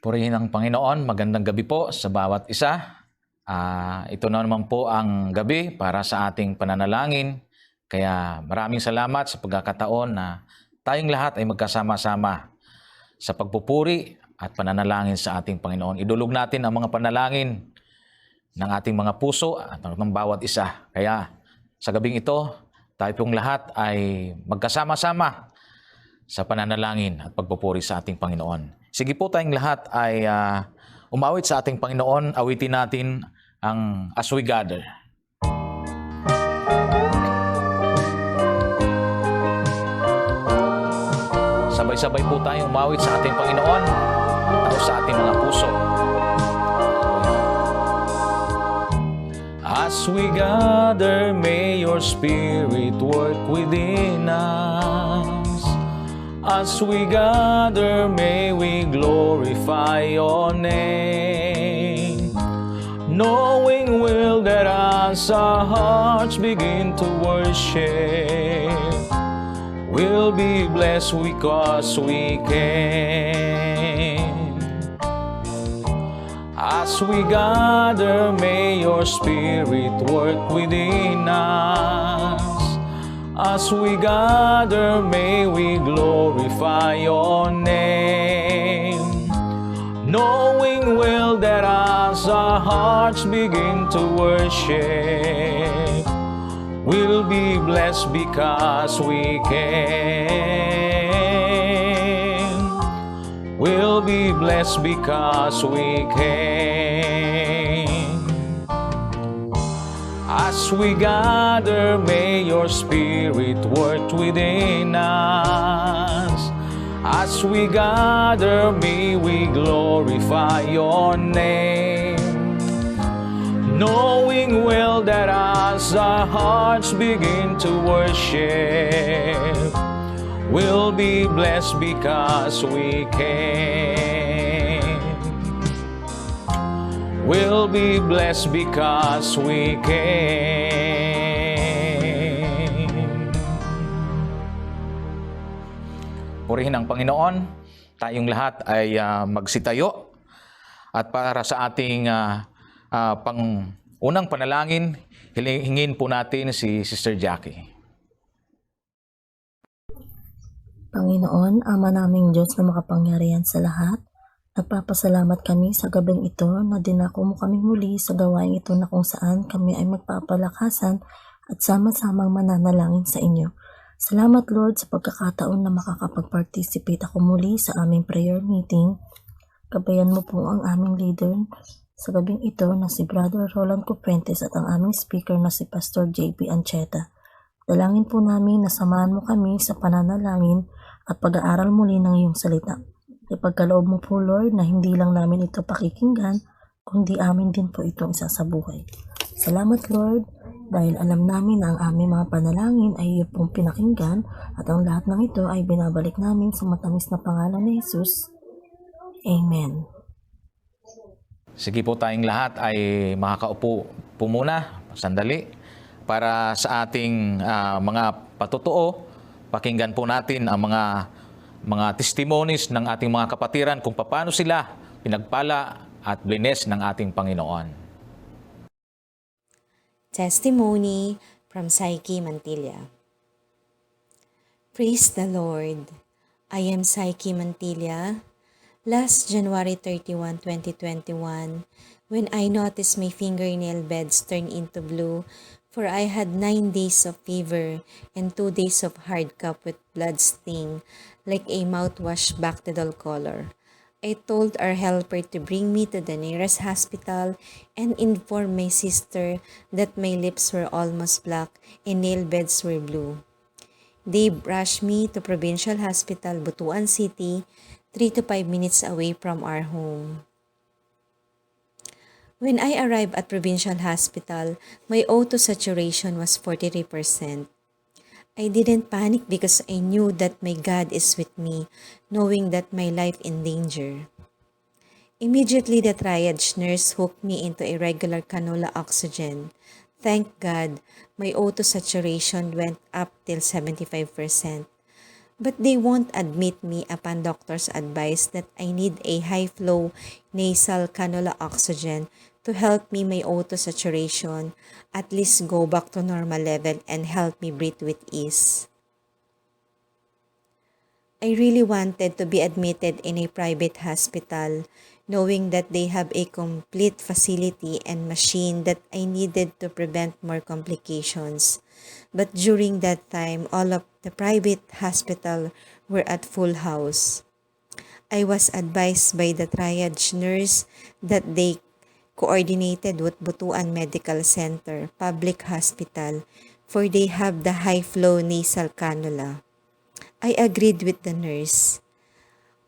Purihin ang Panginoon. Magandang gabi po sa bawat isa. Ito na naman po ang gabi para sa ating pananalangin. Kaya maraming salamat sa pagkakataon na tayong lahat ay magkasama-sama sa pagpupuri at pananalangin sa ating Panginoon. Idulog natin ang mga panalangin ng ating mga puso at ng bawat isa. Kaya sa gabing ito, tayo pong lahat ay magkasama-sama sa pananalangin at pagpupuri sa ating Panginoon. Sige po, tayong lahat ay umawit sa ating Panginoon. Awitin natin ang As We Gather. Sabay-sabay po tayong umawit sa ating Panginoon at sa ating mga puso. As we gather, may your Spirit work within us. As we gather, may we glorify your name. Knowing will that as our hearts begin to worship, we'll be blessed because we can. As we gather, may your Spirit work within us. As we gather, may we glorify your name. Knowing well that as our hearts begin to worship, we'll We'll be blessed because we came. We'll be blessed because we came. As we gather, may your spirit work within us. As we gather, may we glorify your name. Knowing well that as our hearts begin to worship, we'll be blessed because we came. We'll be blessed because we came. Purihin ang Panginoon. Tayong lahat ay magsitayo. At para sa ating unang panalangin, hingin po natin si Sister Jackie. Panginoon, Ama naming Diyos na makapangyarihan sa lahat, nagpapasalamat kami sa gabing ito na dinako mo kami muli sa gawain ito na kung saan kami ay magpapalakasan at sama-samang mananalangin sa inyo. Salamat Lord sa pagkakataon na makakapag-participate ako muli sa aming prayer meeting. Gabayan mo po ang aming leader sa gabing ito na si Brother Roland Cuprentes at ang aming speaker na si Pastor JP Ancheta. Dalangin po namin na samahan mo kami sa pananalangin at pag-aaral muli ng iyong salita. Ipagkaloob mo po Lord na hindi lang namin ito pakikinggan, kundi amin din po itong isasabuhay. Salamat Lord, dahil alam namin na ang aming mga panalangin ay iyo pong pinakinggan at ang lahat ng ito ay binabalik namin sa matamis na pangalan ni Jesus. Amen. Sige po, tayong lahat ay makakaupo po muna, sandali, para sa ating mga patotoo. Pakinggan po natin ang mga testimonies ng ating mga kapatiran kung paano sila pinagpala at blines ng ating Panginoon. Testimony from Psyche Mantilla. Praise the Lord. I am Psyche Mantilla. Last January 31, 2021, when I noticed my fingernail beds turn into blue, for I had 9 days of fever and 2 days of hard cough with blood sting, like a mouthwash bacterial color. I told our helper to bring me to the nearest hospital and inform my sister that my lips were almost black and nail beds were blue. They rushed me to Provincial Hospital, Butuan City, 3 to 5 minutes away from our home. When I arrived at Provincial Hospital, my O2 saturation was 43%. I didn't panic because I knew that my God is with me, knowing that my life in danger. Immediately, the triage nurse hooked me into a regular cannula oxygen. Thank God, my O2 saturation went up till 75%. But they won't admit me upon doctor's advice that I need a high-flow nasal cannula oxygen to help me my O2 saturation at least go back to normal level and help me breathe with ease. I really wanted to be admitted in a private hospital, knowing that they have a complete facility and machine that I needed to prevent more complications. But during that time, all of the private hospital were at full house. I was advised by the triage nurse that they coordinated with Butuan Medical Center, public hospital, for they have the high-flow nasal cannula. I agreed with the nurse.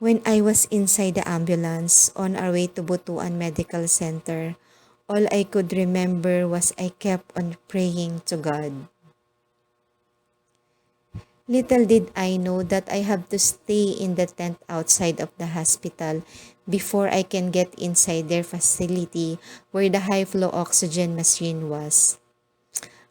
When I was inside the ambulance on our way to Butuan Medical Center, all I could remember was I kept on praying to God. Little did I know that I have to stay in the tent outside of the hospital before I can get inside their facility where the high-flow oxygen machine was.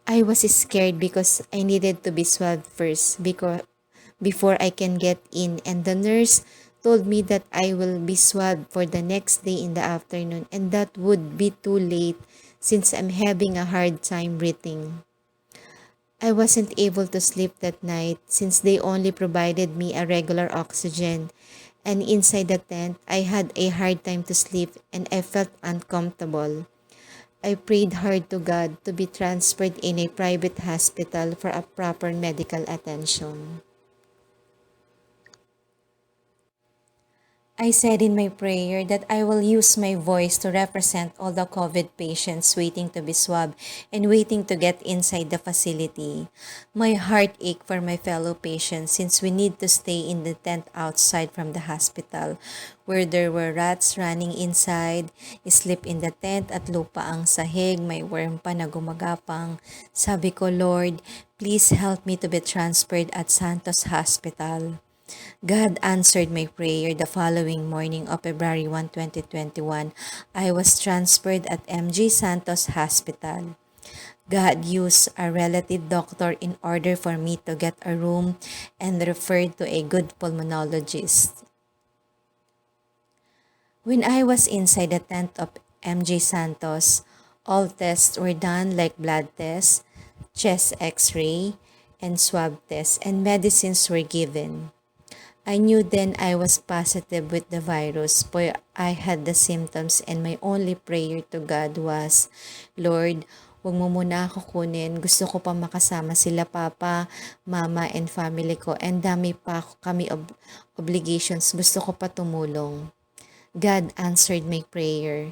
I was scared because I needed to be swabbed first before I can get in, and the nurse told me that I will be swabbed for the next day in the afternoon, and that would be too late since I'm having a hard time breathing. I wasn't able to sleep that night since they only provided me a regular oxygen, and inside the tent, I had a hard time to sleep and I felt uncomfortable. I prayed hard to God to be transferred in a private hospital for a proper medical attention. I said in my prayer that I will use my voice to represent all the COVID patients waiting to be swabbed and waiting to get inside the facility. My heart ached for my fellow patients since we need to stay in the tent outside from the hospital where there were rats running inside, sleep in the tent at lupa ang sahig, may worm pa na gumagapang. Sabi ko, Lord, please help me to be transferred at Santos Hospital. God answered my prayer the following morning of February 1, 2021. I was transferred at MG Santos Hospital. God used a relative doctor in order for me to get a room and referred to a good pulmonologist. When I was inside the tent of MG Santos, all tests were done like blood tests, chest x-ray, and swab tests, and medicines were given. I knew then I was positive with the virus, for I had the symptoms, and my only prayer to God was, Lord, huwag mo muna ako kunin. Gusto ko pa makasama sila papa, mama, and family ko. And dami pa kami obligations. Gusto ko pa tumulong. God answered my prayer.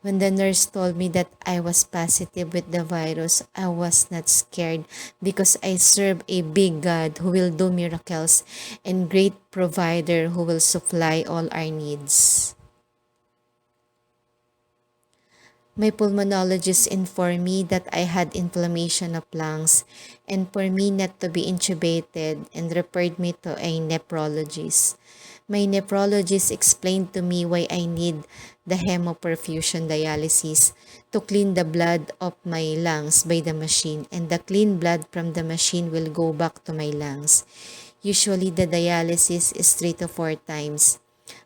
When the nurse told me that I was positive with the virus, I was not scared because I serve a big God who will do miracles and great provider who will supply all our needs. My pulmonologist informed me that I had inflammation of lungs and for me not to be intubated and referred me to a nephrologist. My nephrologist explained to me why I need the hemoperfusion dialysis to clean the blood of my lungs by the machine, and the clean blood from the machine will go back to my lungs. Usually the dialysis is 3 to 4 times.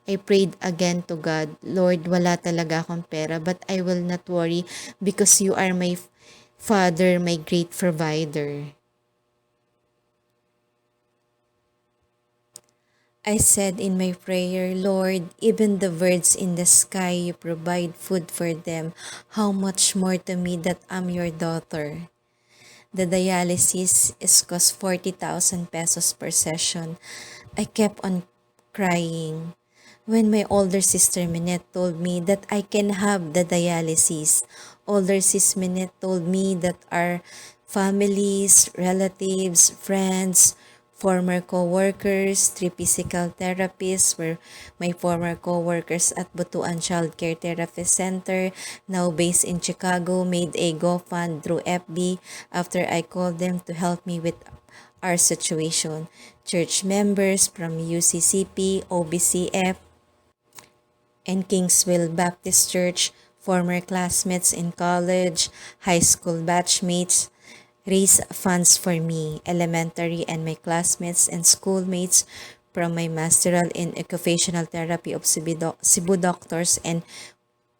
I prayed again to God, Lord, wala talaga akong pera, but I will not worry because you are my Father, my great provider. I said in my prayer, Lord, even the birds in the sky, you provide food for them. How much more to me that I'm your daughter? The dialysis is cost 40,000 pesos per session. I kept on crying. When my older sister Minette told me that I can have the dialysis, older sis Minette told me that our families, relatives, friends, former co-workers, 3 physical therapists were my former co-workers at Butuan Child Care Therapy Center, now based in Chicago, made a GoFund through FB after I called them to help me with our situation. Church members from UCCP, OBCF, and Kingsville Baptist Church, former classmates in college, high school batchmates, raise funds for me, elementary and my classmates and schoolmates from my masteral in occupational therapy of Cebu doctors and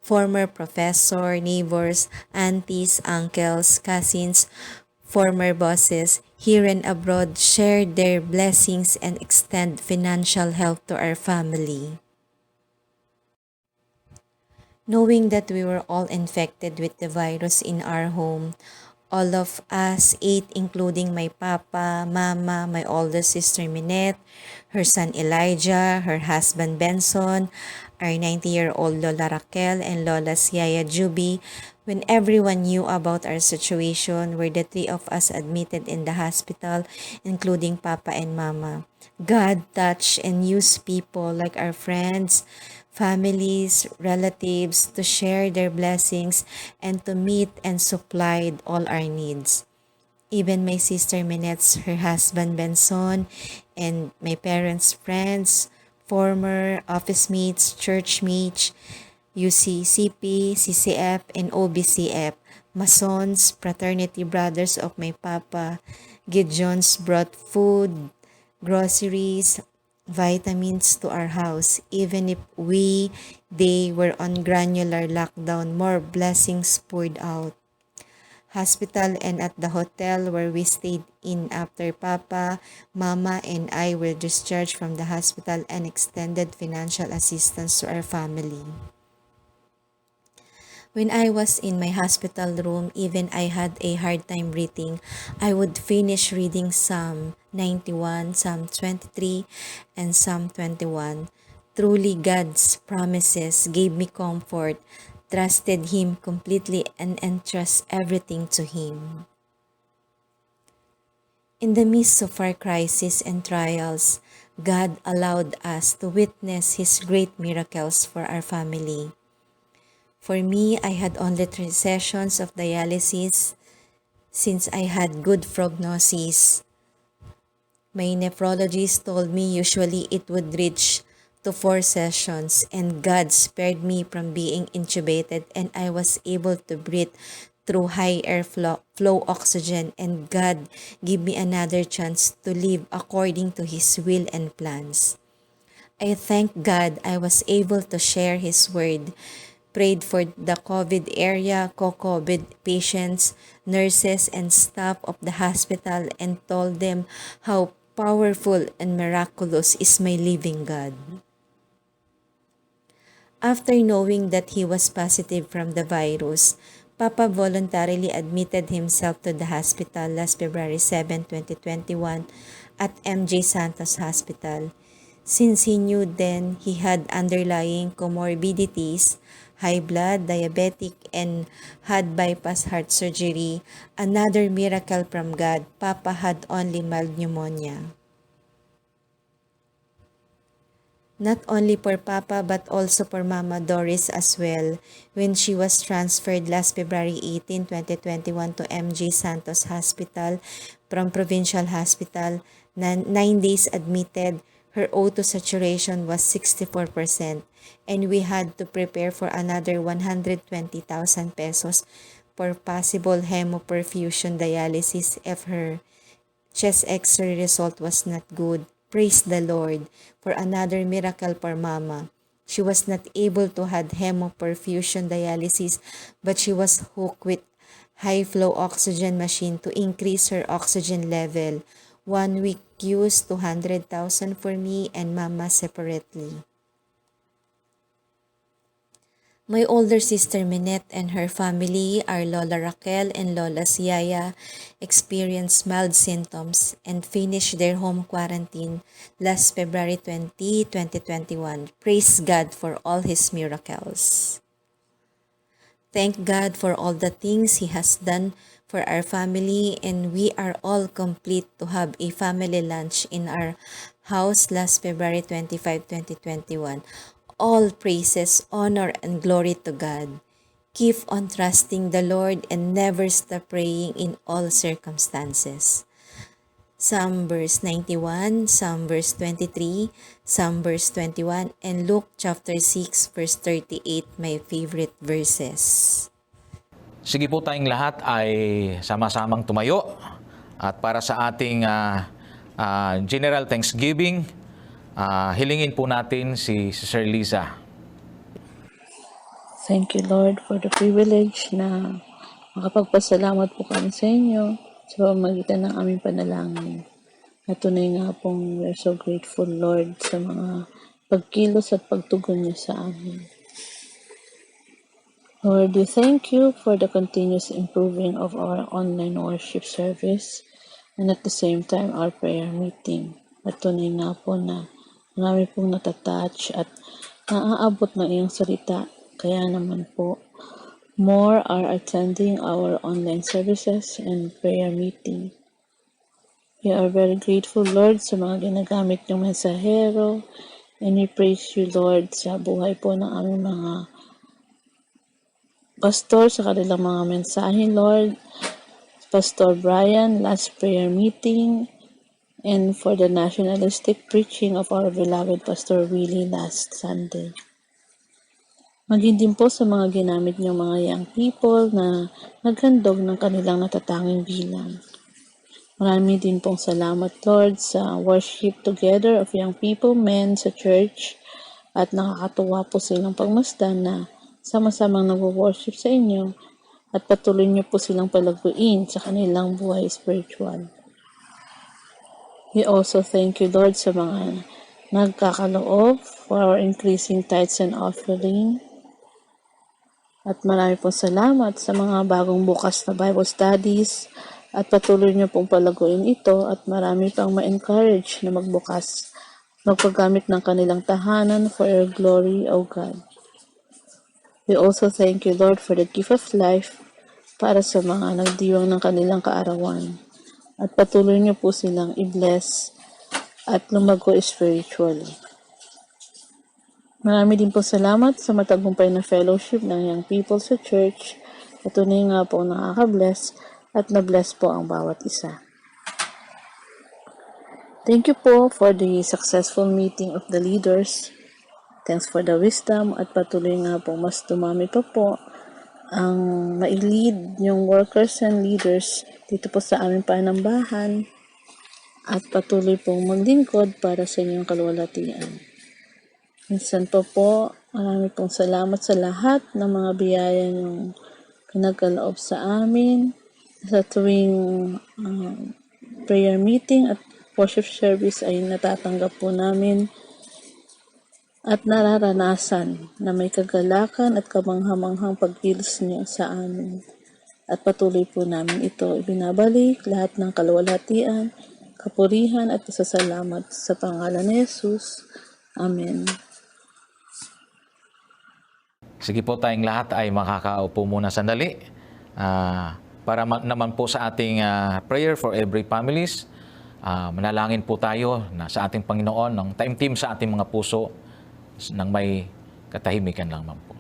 former professor, neighbors, aunties, uncles, cousins, former bosses here and abroad share their blessings and extend financial help to our family. Knowing that we were all infected with the virus in our home, all of us, 8, including my papa, mama, my older sister Minette, her son Elijah, her husband Benson, our 90-year-old Lola Raquel, and Lola's Yaya Juby, when everyone knew about our situation, were the 3 of us admitted in the hospital, including papa and mama. God touched and used people like our friends, families, relatives to share their blessings and to meet and supply all our needs. Even my sister Minette's, her husband Benson, and my parents' friends, former office mates, church mates, UCCP, CCF, and OBCF, Masons, fraternity brothers of my papa, Gideons brought food, groceries, vitamins to our house. Even if they were on granular lockdown, more blessings poured out. Hospital and at the hotel where we stayed in after Papa, Mama, and I were discharged from the hospital and extended financial assistance to our family. When I was in my hospital room, even I had a hard time breathing, I would finish reading Psalm 91, Psalm 23, and Psalm 21. Truly, God's promises gave me comfort, trusted Him completely, and entrust everything to Him. In the midst of our crises and trials, God allowed us to witness His great miracles for our family. For me, I had only 3 sessions of dialysis since I had good prognosis. My nephrologist told me usually it would reach to 4 sessions, and God spared me from being intubated, and I was able to breathe through high flow oxygen, and God gave me another chance to live according to His will and plans. I thank God I was able to share His word, prayed for the COVID area, co-COVID patients, nurses, and staff of the hospital, and told them how powerful and miraculous is my living God. After knowing that he was positive from the virus, Papa voluntarily admitted himself to the hospital last February 7, 2021 at MJ Santos Hospital. Since he knew then he had underlying comorbidities, high blood, diabetic, and had bypass heart surgery, another miracle from God, Papa had only mild pneumonia. Not only for Papa but also for Mama Doris as well when she was transferred last February 18, 2021 to MJ Santos Hospital from Provincial Hospital. 9 days admitted, her O2 saturation was 64% and we had to prepare for another 120,000 pesos for possible hemoperfusion dialysis if her chest x-ray result was not good. Praise the Lord for another miracle for Mama. She was not able to have hemoperfusion dialysis, but she was hooked with high flow oxygen machine to increase her oxygen level. 1 week use 200,000 for me and Mama separately. My older sister Minette and her family, our Lola Raquel and Lola Siaya, experienced mild symptoms and finished their home quarantine last February 20, 2021. Praise God for all His miracles. Thank God for all the things He has done for our family, and we are all complete to have a family lunch in our house last February 25, 2021. All praises, honor, and glory to God. Keep on trusting the Lord and never stop praying in all circumstances. Psalm verse 91, Psalm verse 23, Psalm verse 21, and Luke chapter 6 verse 38, my favorite verses. Sige po tayong lahat ay sama-samang tumayo at para sa ating General Thanksgiving, hilingin po natin si Sister Liza. Thank you, Lord, for the privilege na makapagpasalamat po kami sa inyo sa pamamagitan ng aming panalangin. At tunay nga pong we're so grateful, Lord, sa mga pagkilos at pagtugon niyo sa amin. Lord, we thank you for the continuous improving of our online worship service and at the same time our prayer meeting. At tunay nga po na marami pong natatouch at naaabot ng iyong salita. Kaya naman po, more are attending our online services and prayer meeting. We are very grateful, Lord, sa mga ginagamit niyong mensahero, and we praise you, Lord, sa buhay po ng aming mga pastor sa kanilang mga mensahe, Lord. Pastor Brian, last prayer meeting, and for the nationalistic preaching of our beloved Pastor Willie last Sunday. Maging din po sa mga ginamit niyong mga young people na naghandog ng kanilang natatanging bilang. Marami din pong salamat, Lord, sa worship together of young people, men sa church, at nakakatuwa po silang pagmasdan na sama-samang nag-worship sa inyo at patuloy niyo po silang palaguin sa kanilang buhay spiritual. We also thank you, Lord, sa mga nagkakaloob for our increasing tithes and offering. At marami pong salamat sa mga bagong bukas na Bible studies at patuloy niyo pong palaguin ito at marami pang ma-encourage na magbukas, magpagamit ng kanilang tahanan for your glory, O God. We also thank you, Lord, for the gift of life para sa mga nagdiwang ng kanilang kaarawan. At patuloy niyo po silang i-bless at lumago spiritually. Marami din po salamat sa matagumpay na fellowship ng young people sa church. At tunay nga po nakaka-bless at na-bless po ang bawat isa. Thank you po for the successful meeting of the leaders. Thanks for the wisdom at patuloy nga po mas dumami pa po ang mai-lead yung workers and leaders dito po sa aming panambahan at patuloy pong maglingkod para sa inyong kaluwalhatian. Minsan po, marami pong salamat sa lahat ng mga biyaya yung pinagkaloob sa amin sa tuwing prayer meeting at worship service ay natatanggap po namin at nararanasan na may kagalakan at kamanghamanghang pagkilos niyo sa amin. At patuloy po namin ito ibinabalik lahat ng kaluwalhatian, kapurihan at pasasalamat sa pangalan ni Jesus. Amen. Sige po, tayong lahat ay makakaupo muna sandali. Para naman po sa ating prayer for every families, manalangin po tayo na sa ating Panginoon ng taimtim sa ating mga puso nang may katahimikan lamang po.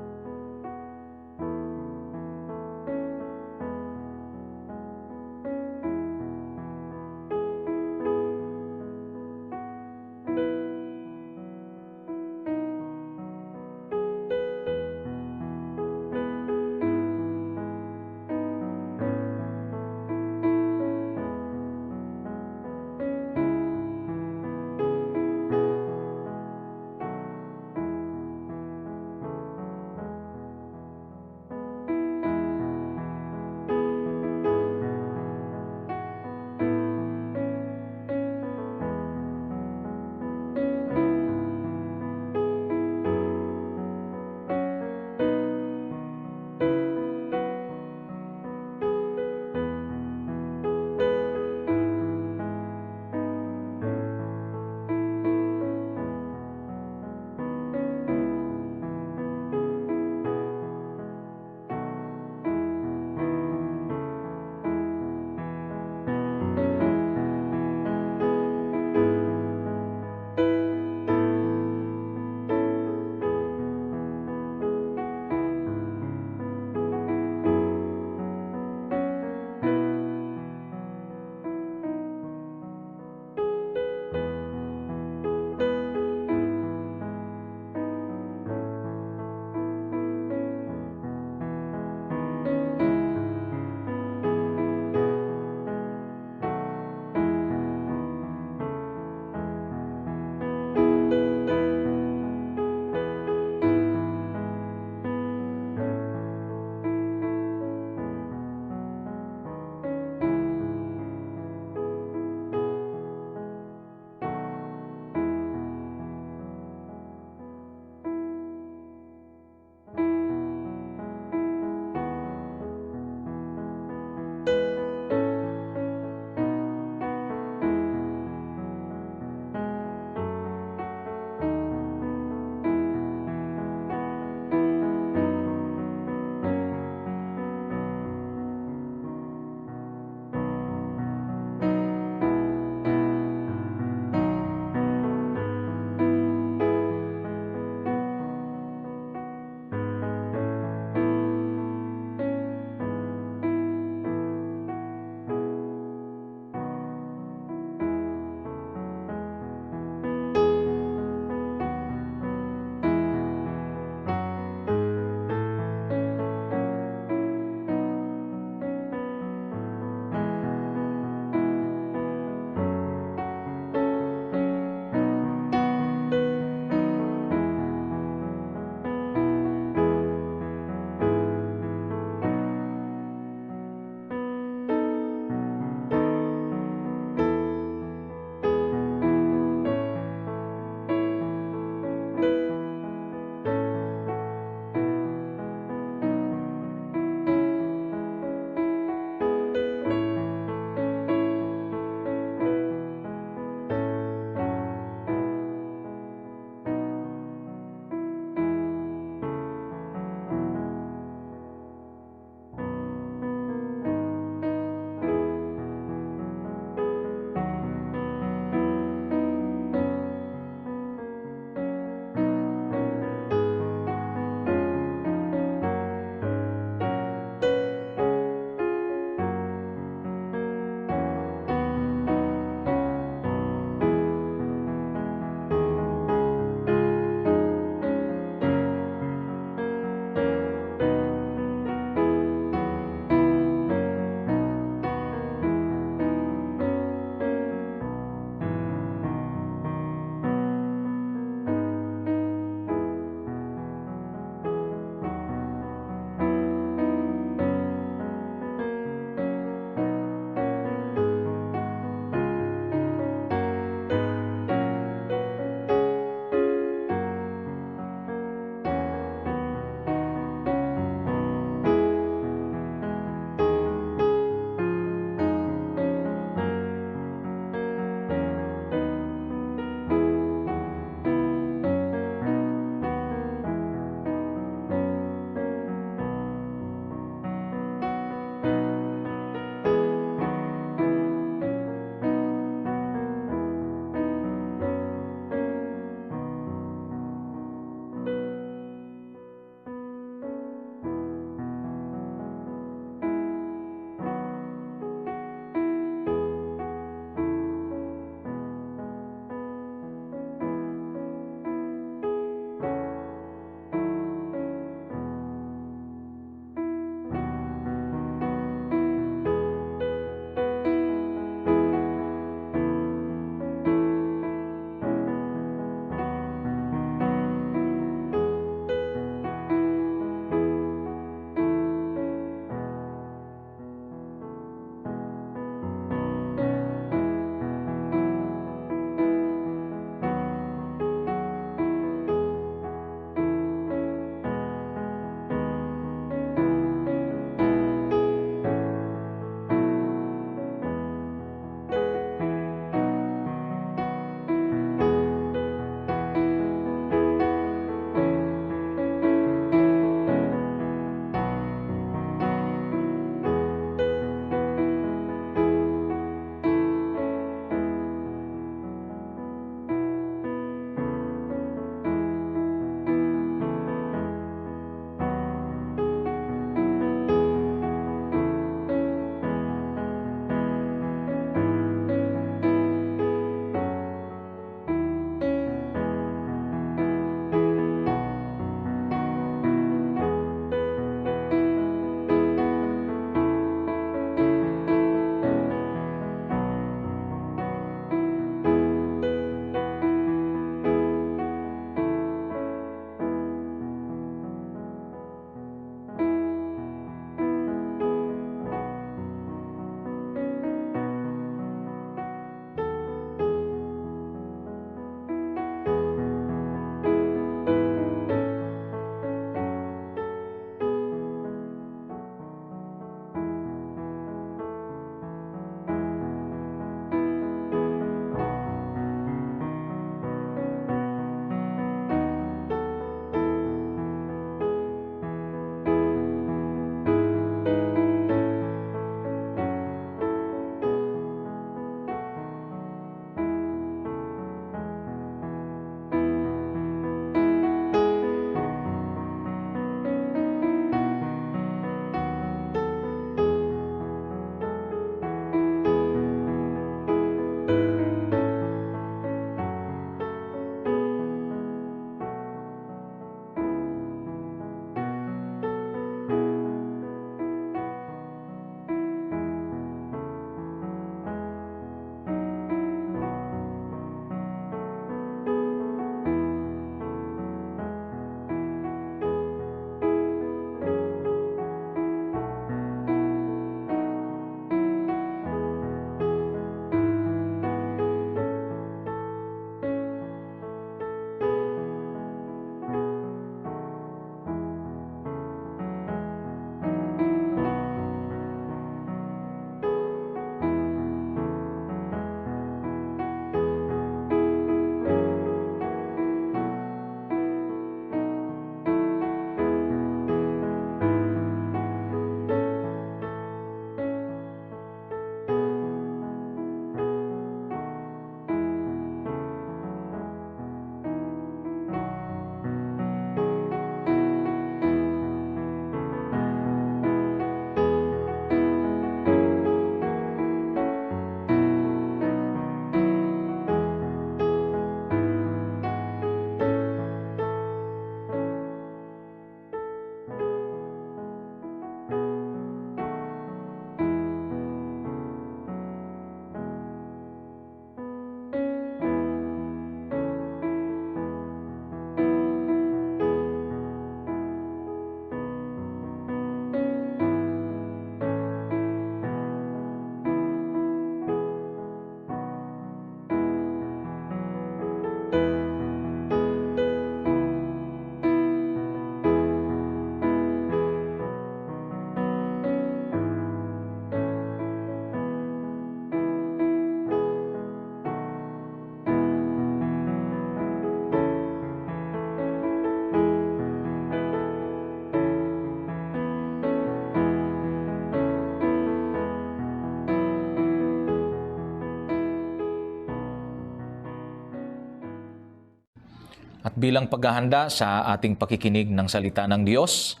At bilang paghahanda sa ating pakikinig ng salita ng Diyos,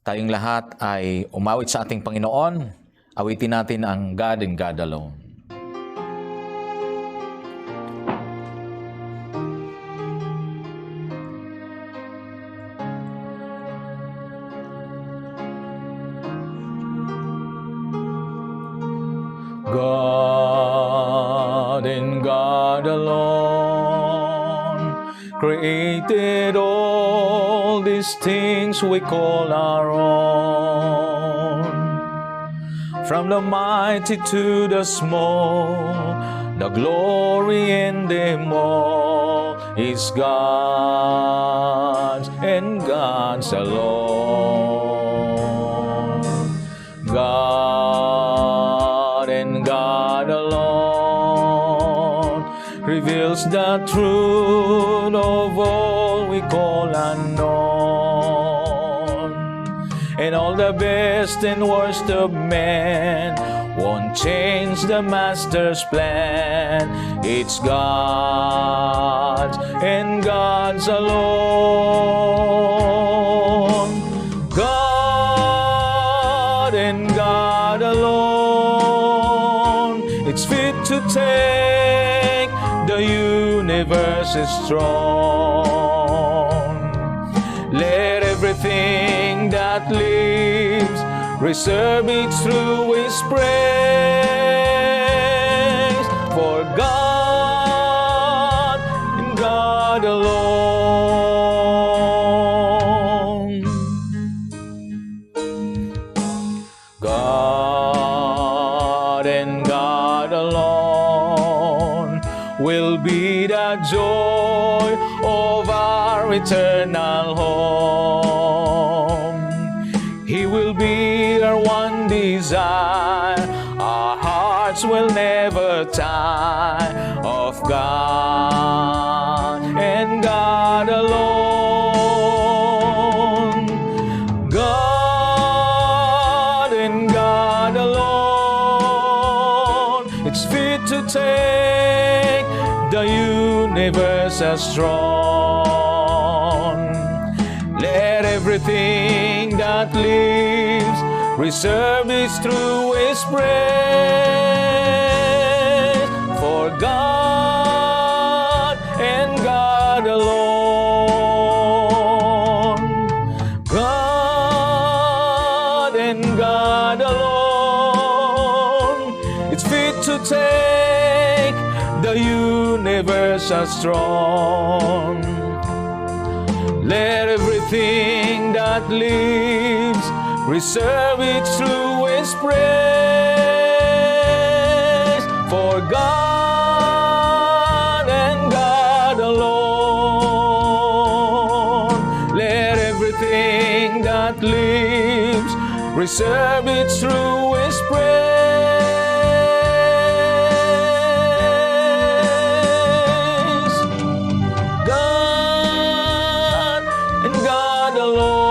tayong lahat ay umawit sa ating Panginoon. Awitin natin ang God and God alone. God and God alone created all these things we call our own. From the mighty to the small, the glory in them all is God's and God's alone. God and God alone reveals the truth of all we call unknown. And all the best and worst of men won't change the Master's plan. It's God's and God's alone. God and God alone. It's fit to take the universe's throne. Let everything that lives reserve its true His praise. For God and God alone. God and God alone will be the joy of our eternal home. He will be our one desire. Our hearts will never tire of God and God alone. God and God alone. It's fit to take the universe as strong. Let everything that lives reserve its truest praise. For God and God alone. God and God alone. It's fit to take the universe as strong. Let everything that lives reserve its truest praise. For God and God alone. Let everything that lives reserve its truest praise. God and God alone.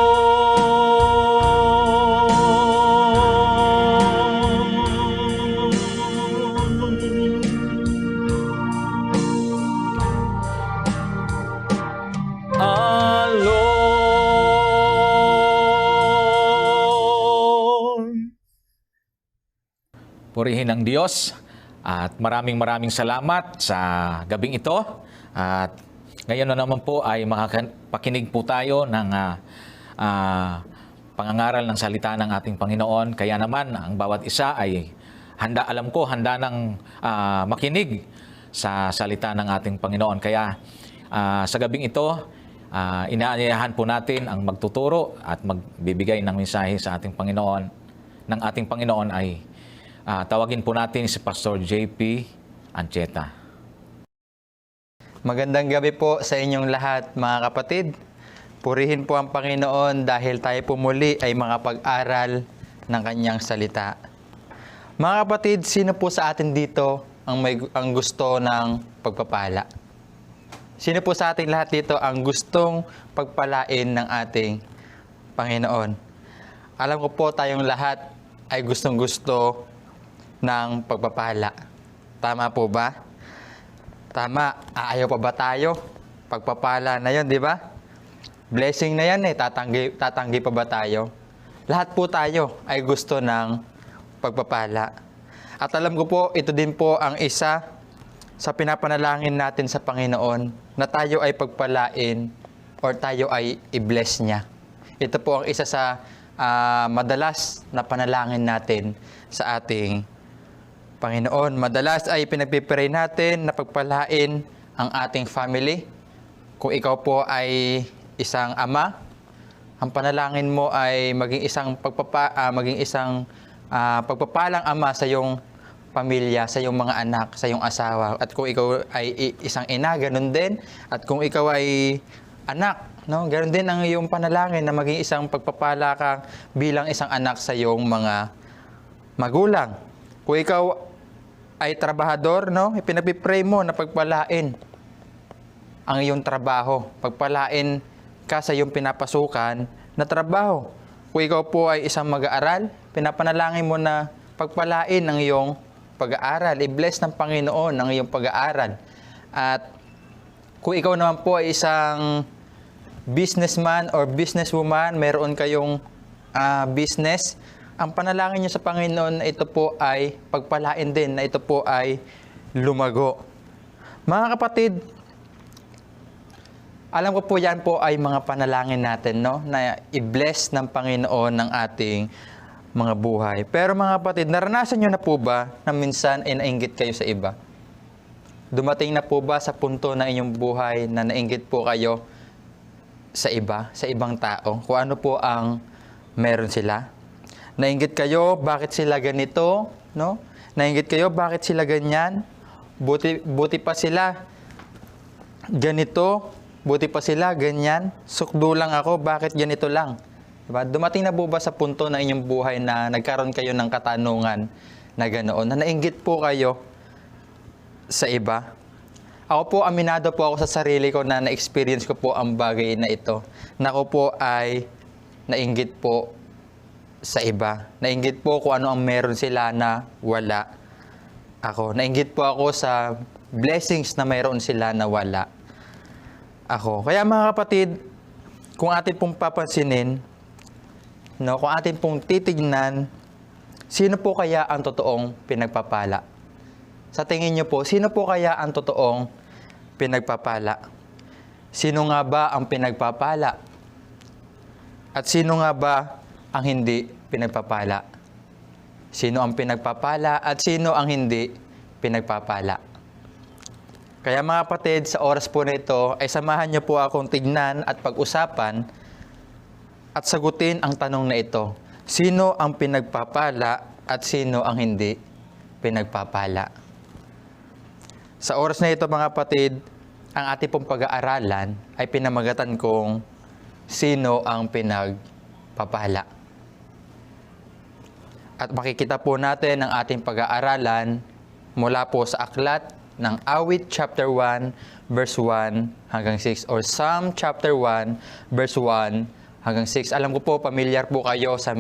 Purihin ang Diyos at maraming salamat sa gabing ito. At ngayon na naman po ay makapakinig po tayo ng pangangaral ng salita ng ating Panginoon. Kaya naman ang bawat isa ay alam ko handa ng makinig sa salita ng ating Panginoon. Kaya sa gabing ito, inaanyayahan po natin ang magtuturo at magbibigay ng mensahe sa ating Panginoon. Ng ating Panginoon ay tawagin po natin si Pastor JP Ancheta. Magandang gabi po sa inyong lahat, mga kapatid. Purihin po ang Panginoon dahil tayo po muli ay makapag-aral ng Kanyang salita. Mga kapatid, sino po sa atin dito ang gusto ng pagpapala? Sino po sa ating lahat dito ang gustong pagpalain ng ating Panginoon? Alam ko po tayong lahat ay gustong-gusto ng pagpapala. Tama po ba? Tama. Aayaw pa ba tayo Pagpapala na yon, di ba? Blessing na yan eh. Tatanggi pa ba tayo? Lahat po tayo ay gusto ng pagpapala. At alam ko po, ito din po ang isa sa pinapanalangin natin sa Panginoon na tayo ay pagpalain or tayo ay i-bless niya. Ito po ang isa sa madalas na panalangin natin sa ating Panginoon. Madalas ay pinagpipray natin na pagpalain ang ating family. Kung ikaw po ay isang ama, ang panalangin mo ay maging isang pagpapalang ama sa iyong pamilya, sa iyong mga anak, sa iyong asawa. At kung ikaw ay isang ina, ganun din. At kung ikaw ay anak, no, ganun din ang iyong panalangin na maging isang pagpapala ka bilang isang anak sa iyong mga magulang. Kung ikaw ay trabahador, no, ipinagpipray mo na pagpalain ang iyong trabaho. Pagpalain ka sa iyong pinapasukan na trabaho. Kung ikaw po ay isang mag-aaral, pinapanalangin mo na pagpalain ang iyong pag-aaral. I-bless ng Panginoon ang iyong pag-aaral. At kung ikaw naman po ay isang businessman or businesswoman, meron kayong business, ang panalangin niyo sa Panginoon na ito po ay pagpalain din, na ito po ay lumago. Mga kapatid, alam ko po yan po ay mga panalangin natin, no? Na i-bless ng Panginoon ng ating mga buhay. Pero mga kapatid, naranasan nyo na po ba na minsan ay nainggit kayo sa iba? Dumating na po ba sa punto na inyong buhay na nainggit po kayo sa iba, sa ibang tao? Kung ano po ang meron sila? Nainggit kayo, bakit sila ganito? No? Nainggit kayo, bakit sila ganyan? Buti pa sila ganito. Buti pa sila, ganyan. Sukdo lang ako, bakit ganito lang? Diba? Dumating na po ba sa punto na inyong buhay na nagkaroon kayo ng katanungan na ganoon, na nainggit po kayo sa iba? Ako po, aminado po ako sa sarili ko na na-experience ko po ang bagay na ito. Na ako po ay nainggit po sa iba. Nainggit po kung ano ang meron sila na wala ako. Nainggit po ako sa blessings na meron sila na wala ako. Kaya mga kapatid, kung atin pong papansinin, no, kung atin pong titignan, sino po kaya ang totoong pinagpapala? Sa tingin niyo po, sino po kaya ang totoong pinagpapala? Sino nga ba ang pinagpapala? At sino nga ba ang hindi pinagpapala? Sino ang pinagpapala at sino ang hindi pinagpapala? Kaya mga kapatid, sa oras po na ito, ay samahan niyo po akong tignan at pag-usapan at sagutin ang tanong na ito. Sino ang pinagpapala at sino ang hindi pinagpapala? Sa oras na ito mga kapatid, ang ating pong pag-aaralan ay pinamagatan kong sino ang pinagpapala. At makikita po natin ang ating pag-aaralan mula po sa aklat ng Awit chapter 1 verse 1 hanggang 6 or Psalm chapter 1 verse 1 hanggang 6. Alam ko po, familiar po kayo sa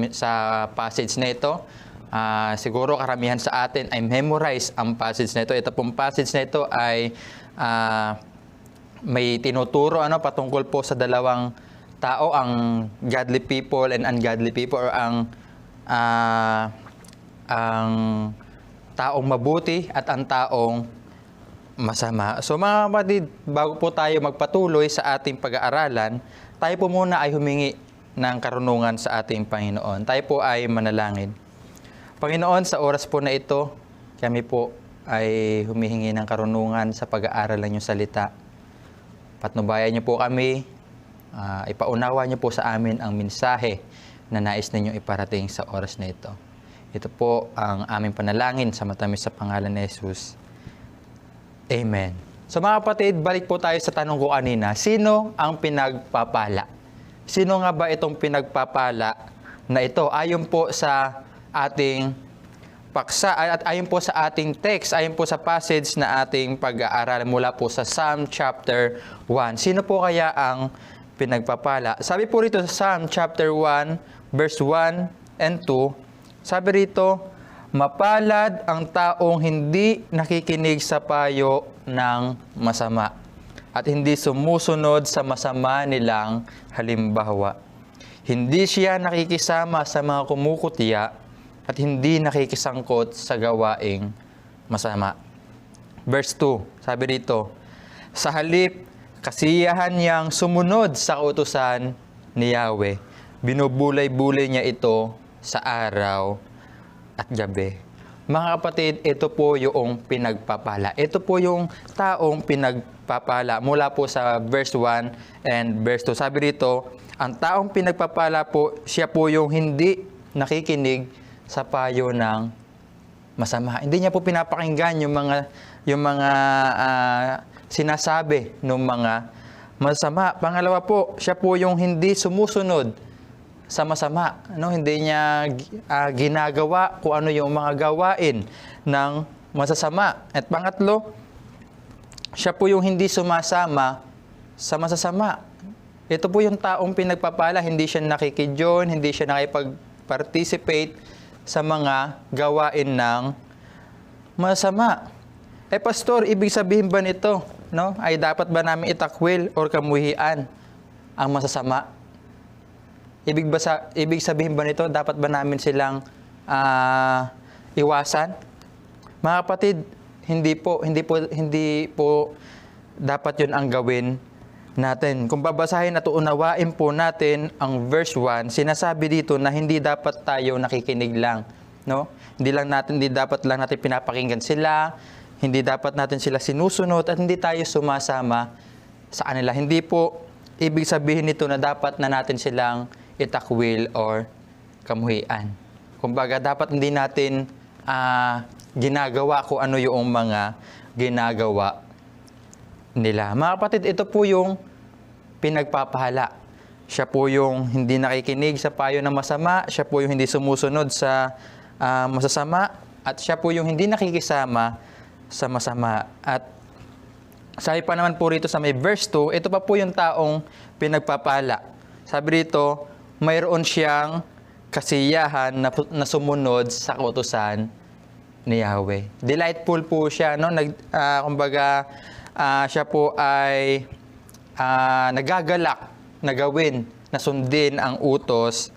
passage na ito. Siguro karamihan sa atin ay memorize ang passage na ito. Ito pong passage na ito ay may tinuturo patungkol po sa dalawang tao, ang godly people and ungodly people, or ang taong mabuti at ang taong masama. So mga kapatid, bago po tayo magpatuloy sa ating pag-aaralan, tayo po muna ay humingi ng karunungan sa ating Panginoon. Tayo po ay manalangin. Panginoon, sa oras po na ito, kami po ay humihingi ng karunungan sa pag-aaral ng iyong salita. Patnubayan niyo po kami, ipaunawa niyo po sa amin ang mensahe na nais ninyong iparating sa oras na ito. Ito po ang aming panalangin sa matamis sa pangalan ni Jesus. Amen. So mga kapatid, balik po tayo sa tanong ko kanina. Sino ang pinagpapala? Sino nga ba itong pinagpapala na ito? Ayon po sa ating paksa, at ayon po sa ating text, ayon po sa passage na ating pag-aaral mula po sa Psalm chapter 1. Sino po kaya ang pinagpapala? Sabi po rito sa Psalm chapter 1, verse 1 and 2, sabi rito, mapalad ang taong hindi nakikinig sa payo ng masama at hindi sumusunod sa masama nilang halimbawa. Hindi siya nakikisama sa mga kumukutya at hindi nakikisangkot sa gawaing masama. Verse 2, sabi dito, sa halip, kasiyahan niyang sumunod sa kautusan ni Yahweh. Binubulay-bulay niya ito sa araw at gabi. Mga kapatid, ito po yung pinagpapala. Ito po yung taong pinagpapala. Mula po sa verse 1 and verse 2. Sabi dito, ang taong pinagpapala po, siya po yung hindi nakikinig sa payo ng masama. Hindi niya po pinapakinggan yung mga sinasabi ng mga masama. Pangalawa po, siya po yung hindi sumusunod sa masama. Hindi niya ginagawa kung ano yung mga gawain ng masasama. At pangatlo, siya po yung hindi sumasama sa masasama. Ito po yung taong pinagpapala, hindi siya nakikidyon, hindi siya nakipag-participate sa mga gawain ng masama. Pastor, ibig sabihin ba nito, ay dapat ba namin itakwil or kamuhian ang masasama? Ibig sabihin ba nito, dapat ba namin silang iwasan? Mga kapatid, hindi po dapat yun ang gawin natin. Kung babasahin at unawain po natin ang verse 1, sinasabi dito na hindi dapat tayo nakikinig lang. Hindi dapat lang natin pinapakinggan sila, hindi dapat natin sila sinusunod at hindi tayo sumasama sa kanila. Hindi po ibig sabihin nito na dapat na natin silang itakwil or kamuhian. Kumbaga, dapat hindi natin ginagawa kung ano yung mga ginagawa nila. Mga kapatid, ito po yung pinagpapahala. Siya po yung hindi nakikinig sa payo ng masama, siya po yung hindi sumusunod sa masasama, at siya po yung hindi nakikisama sa masama. At sabi pa naman po rito sa may verse 2, ito pa po yung taong pinagpapala. Sabi rito, mayroon siyang kasiyahan na sumunod sa kautusan ni Yahweh. Delightful po siya, kumbaga, siya po ay nagagalak na gawin, na sundin ang utos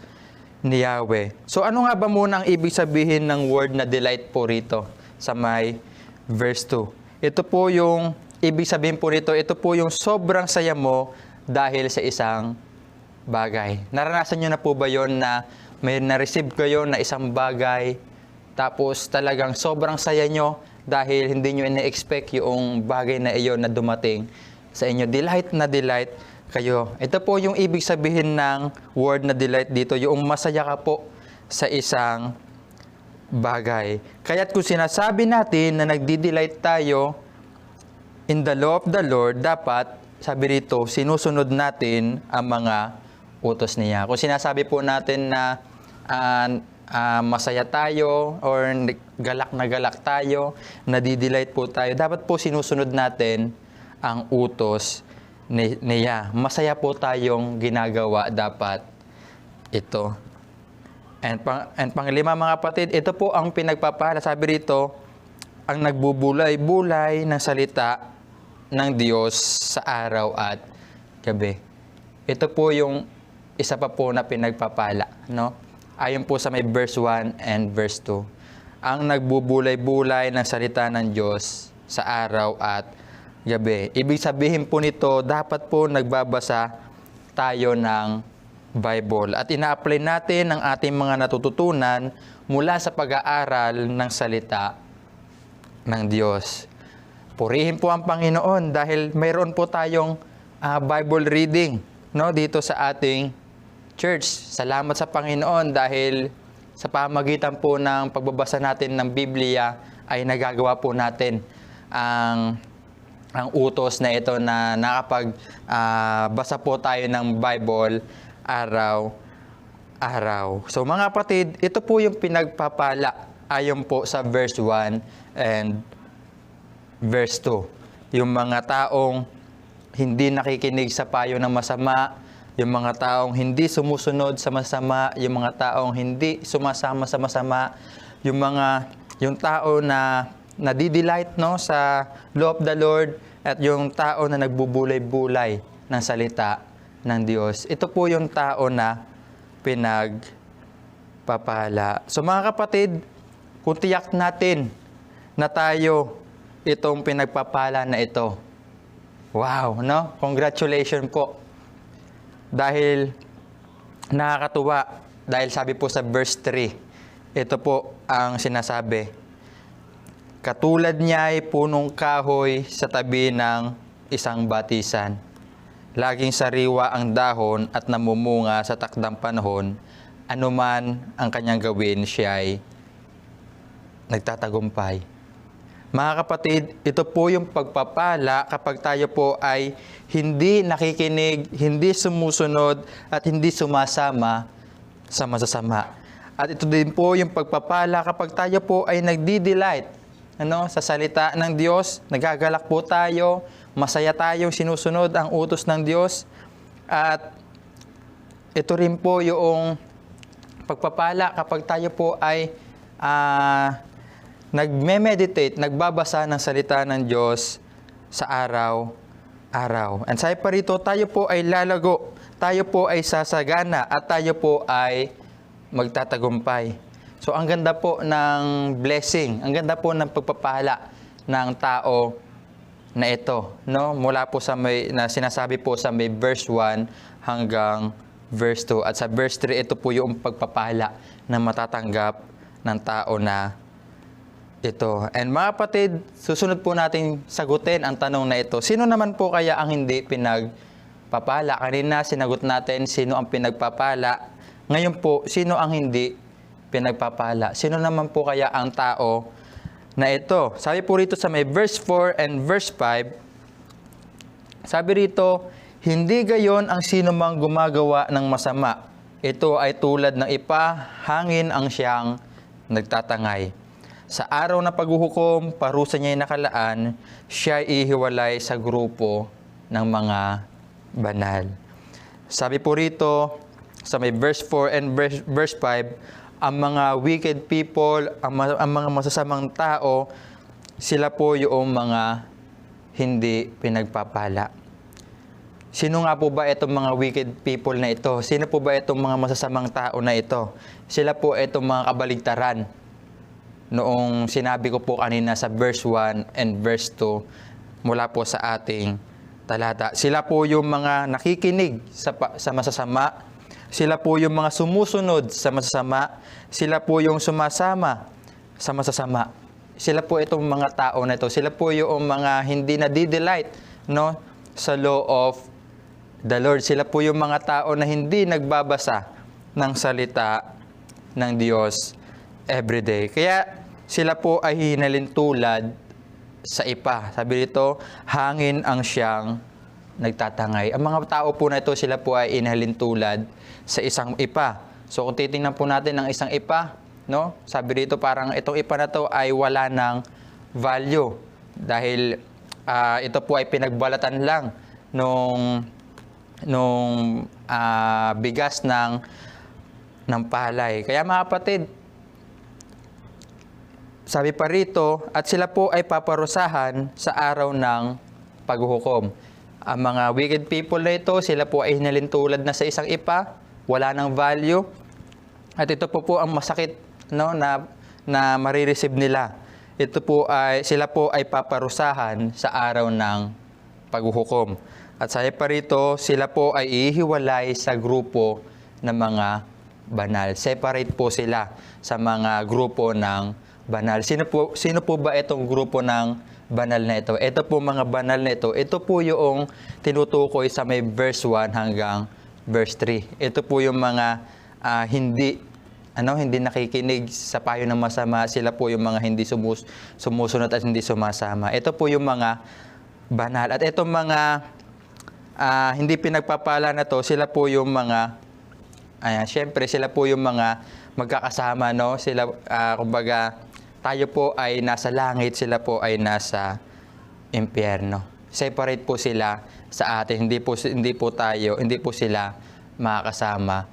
ni Yahweh. So ano nga ba muna ang ibig sabihin ng word na delight po rito sa may verse 2? Ito po yung ibig sabihin po rito, ito po yung sobrang saya mo dahil sa isang bagay. Naranasan nyo na po ba yon na may na-receive kayo na isang bagay, tapos talagang sobrang saya nyo dahil hindi nyo ina-expect yung bagay na iyon na dumating sa inyo. Delight na delight kayo. Ito po yung ibig sabihin ng word na delight dito, yung masaya ka po sa isang bagay. Kaya't kung sinasabi natin na nagdi-delight tayo in the law of the Lord, dapat, sabi rito, sinusunod natin ang mga utos niya. Kung sinasabi po natin na masaya tayo or galak na galak tayo, nadi-delight po tayo, dapat po sinusunod natin ang utos niya. Masaya po tayong ginagawa dapat ito. And panglima, mga kapatid, ito po ang pinagpapala. Sabi rito, ang nagbubulay-bulay ng salita ng Diyos sa araw at gabi. Ito po yung isa pa po na pinagpapala, ayon po sa may verse 1 and verse 2. Ang nagbubulay-bulay ng salita ng Diyos sa araw at gabi. Ibig sabihin po nito, dapat po nagbabasa tayo ng Bible at ina-apply natin ang ating mga natututunan mula sa pag-aaral ng salita ng Diyos. Purihin po ang Panginoon dahil mayroon po tayong Bible reading dito sa ating church. Salamat sa Panginoon dahil sa pamagitan po ng pagbabasa natin ng Biblia ay nagagawa po natin ang utos na ito na nakapag-basa po tayo ng Bible araw-araw. So mga kapatid, ito po yung pinagpapala ayon po sa verse 1 and verse 2. Yung mga taong hindi nakikinig sa payo ng masama, yung mga taong hindi sumusunod sa masama, yung mga taong hindi sumasama sa masama, yung tao na nadi-delight sa law of the Lord, at yung tao na nagbubulay-bulay ng salita ng Diyos. Ito po yung tao na pinagpapala. So mga kapatid, kung tiyak natin na tayo itong pinagpapala na ito, wow, no? Congratulations po. Dahil nakakatuwa, dahil sabi po sa verse 3, ito po ang sinasabi. Katulad niya ay punong kahoy sa tabi ng isang batisan. Laging sariwa ang dahon at namumunga sa takdang panahon, anuman ang kanyang gawin, siya ay nagtatagumpay. Mga kapatid, ito po yung pagpapala kapag tayo po ay hindi nakikinig, hindi sumusunod, at hindi sumasama sa masasama. At ito din po yung pagpapala kapag tayo po ay nagdi-delight sa salita ng Diyos, nagagalak po tayo, masaya tayong sinusunod ang utos ng Diyos. At ito rin po yung pagpapala kapag tayo po ay nagme-meditate, nagbabasa ng salita ng Diyos sa araw-araw. And sabi pa rito, tayo po ay lalago, tayo po ay sasagana, at tayo po ay magtatagumpay. So ang ganda po ng blessing, ang ganda po ng pagpapala ng tao na ito, no? Mula po sa na sinasabi po sa may verse 1 hanggang verse 2. At sa verse 3, ito po yung pagpapala na matatanggap ng tao na ito. And mga kapatid, susunod po natin sagutin ang tanong na ito. Sino naman po kaya ang hindi pinagpapala? Kanina sinagot natin sino ang pinagpapala. Ngayon po, sino ang hindi pinagpapala? Sino naman po kaya ang tao na ito? Sabi po rito sa may verse 4 and verse 5, sabi rito, hindi gayon ang sino mang gumagawa ng masama. Ito ay tulad ng ipa, hangin ang siyang nagtatangay. Sa araw na paghuhukom, parusa niya'y nakalaan, siya ihiwalay sa grupo ng mga banal. Sabi po rito, sa may verse 4 and verse 5, ang mga wicked people, ang mga masasamang tao, sila po yung mga hindi pinagpapala. Sino nga po ba itong mga wicked people na ito? Sino po ba itong mga masasamang tao na ito? Sila po itong mga kabaligtaran. Noong sinabi ko po kanina sa verse 1 and verse 2 mula po sa ating talata. Sila po yung mga nakikinig sa masasama. Sila po yung mga sumusunod sa masasama. Sila po yung sumasama sa masasama. Sila po itong mga tao na ito. Sila po yung mga hindi nadidelight sa law of the Lord. Sila po yung mga tao na hindi nagbabasa ng salita ng Diyos everyday. Kaya sila po ay hinalintulad sa ipa. Sabi dito, hangin ang siyang nagtatangay. Ang mga tao po na ito, sila po ay inhalintulad sa isang ipa. So kung titingnan po natin ng isang ipa, sabi dito parang itong ipa na to ay wala ng value. Dahil ito po ay pinagbalatan lang nung bigas ng palay. Kaya mga kapatid, sabi pa rito, at sila po ay paparusahan sa araw ng paghuhukom. Ang mga wicked people na ito, sila po ay hinalintulad na sa isang ipa, wala ng value. At ito po ang masakit na marireceive nila. Sila po ay paparusahan sa araw ng paghuhukom. At sabi pa rito, sila po ay ihiwalay sa grupo ng mga banal. Separate po sila sa mga grupo ng banal. Sino po ba itong grupo ng banal na ito? Ito po mga banal na ito. Ito po yung tinutukoy sa may verse 1 hanggang verse 3. Ito po yung mga hindi nakikinig sa payo ng masama. Sila po yung mga hindi sumusunod at hindi sumasama. Ito po yung mga banal. At itong mga hindi pinagpapala na to, sila po yung mga syempre sila po yung mga magkakasama, Sila kumbaga tayo po ay nasa langit, sila po ay nasa impyerno. Separate po sila sa atin. Hindi po sila makakasama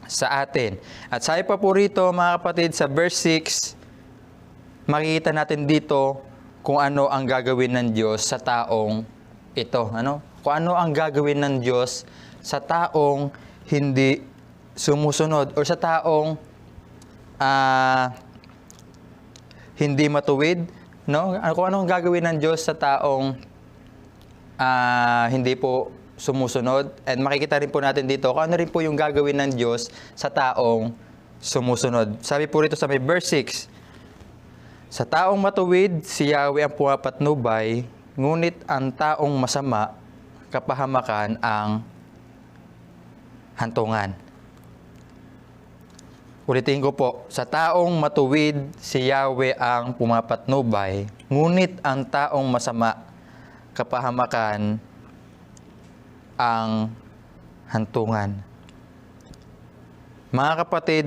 sa atin. At sabi pa po rito mga kapatid sa verse 6, makikita natin dito kung ano ang gagawin ng Diyos sa taong ito. Ano? Kung ano ang gagawin ng Diyos sa taong hindi sumusunod o sa taong hindi matuwid, no? Kung ano ang gagawin ng Diyos sa taong hindi po sumusunod. And makikita rin po natin dito kung ano rin po yung gagawin ng Diyos sa taong sumusunod. Sabi po rito sa may verse 6, sa taong matuwid, si Yahweh ang pumapatnubay, ngunit ang taong masama, kapahamakan ang hantungan. Ulitin ko po, sa taong matuwid, si Yahweh ang pumapatnubay, ngunit ang taong masama, kapahamakan ang hantungan. Mga kapatid,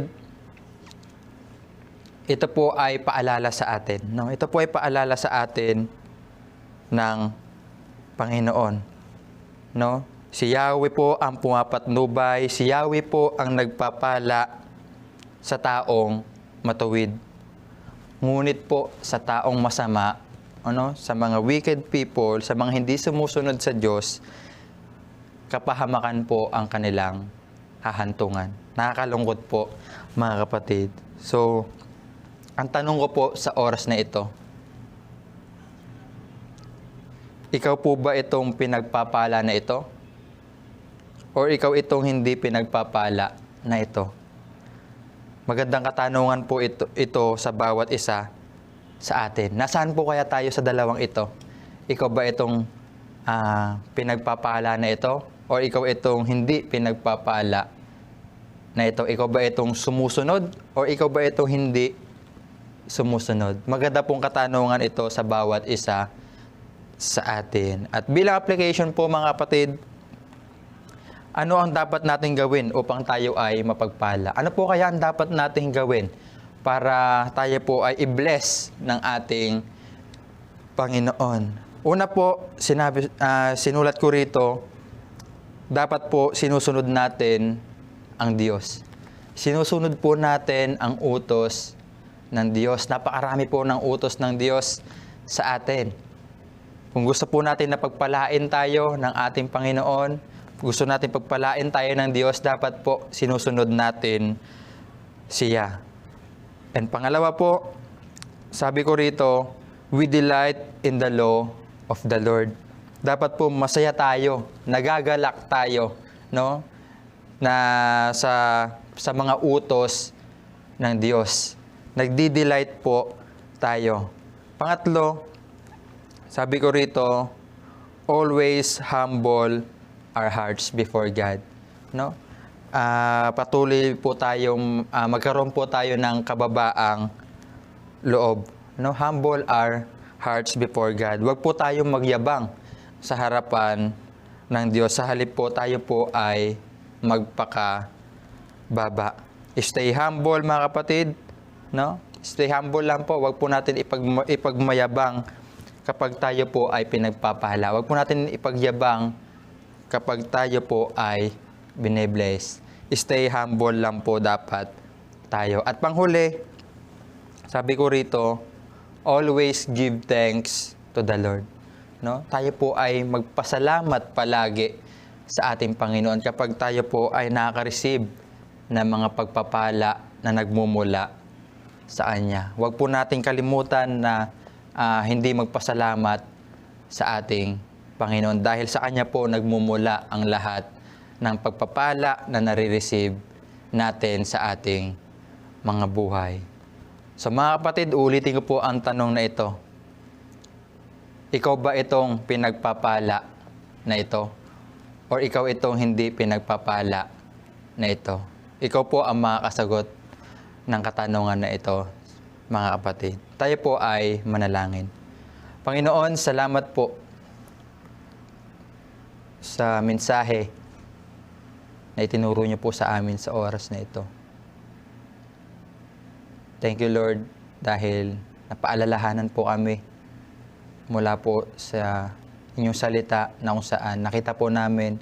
ito po ay paalala sa atin. No? Ito po ay paalala sa atin ng Panginoon. No? Si Yahweh po ang pumapatnubay, si Yahweh po ang nagpapala sa taong matuwid. Ngunit po sa taong masama, sa mga wicked people, sa mga hindi sumusunod sa Diyos, kapahamakan po ang kanilang hahantungan. Nakakalungkot po, mga kapatid. So, ang tanong ko po sa oras na ito, ikaw po ba itong pinagpapala na ito? Or ikaw itong hindi pinagpapala na ito? Magandang katanungan po ito sa bawat isa sa atin. Nasaan po kaya tayo sa dalawang ito? Ikaw ba itong pinagpapala na ito? Or ikaw itong hindi pinagpapala na ito? Ikaw ba itong sumusunod? Or ikaw ba itong hindi sumusunod? Maganda pong katanungan ito sa bawat isa sa atin. At bilang application po mga kapatid, ano ang dapat nating gawin upang tayo ay mapagpala? Ano po kaya ang dapat nating gawin para tayo po ay i-bless ng ating Panginoon? Una po, sinulat ko rito, dapat po sinusunod natin ang Diyos. Sinusunod po natin ang utos ng Diyos. Napakarami po ng utos ng Diyos sa atin. Kung gusto po natin na pagpalain tayo ng ating Panginoon, gusto natin pagpalain tayo ng Diyos, dapat po sinusunod natin siya. And pangalawa po, sabi ko rito, we delight in the law of the Lord. Dapat po masaya tayo, nagagalak tayo, no? Na sa mga utos ng Diyos. Nagdi-delight po tayo. Pangatlo, sabi ko rito, always humble our hearts before God. No? Patuloy po tayong magkaroon po tayo ng kababaang loob. No? Humble our hearts before God. Huwag po tayong magyabang sa harapan ng Diyos. Sa halip po tayo po ay magpakababa. Stay humble mga kapatid. No? Stay humble lang po. Huwag po natin ipagmayabang kapag tayo po ay pinagpapala. Huwag po natin ipagyabang kapag tayo po ay bine-bless. Stay humble lang po dapat tayo. At panghuli, sabi ko rito, always give thanks to the Lord. No? Tayo po ay magpasalamat palagi sa ating Panginoon kapag tayo po ay nakaka-receive ng mga pagpapala na nagmumula sa Kanya. Huwag po nating kalimutan na hindi magpasalamat sa ating Panginoon dahil sa Kanya po nagmumula ang lahat ng pagpapala na nare-receive natin sa ating mga buhay. So mga kapatid, ulitin ko po ang tanong na ito. Ikaw ba itong pinagpapala na ito? Or ikaw itong hindi pinagpapala na ito? Ikaw po ang makakasagot ng katanungan na ito, mga kapatid. Tayo po ay manalangin. Panginoon, salamat po sa mensahe na itinuro niyo po sa amin sa oras na ito. Thank you, Lord, dahil napaalalahanan po kami mula po sa inyong salita na kung saan nakita po namin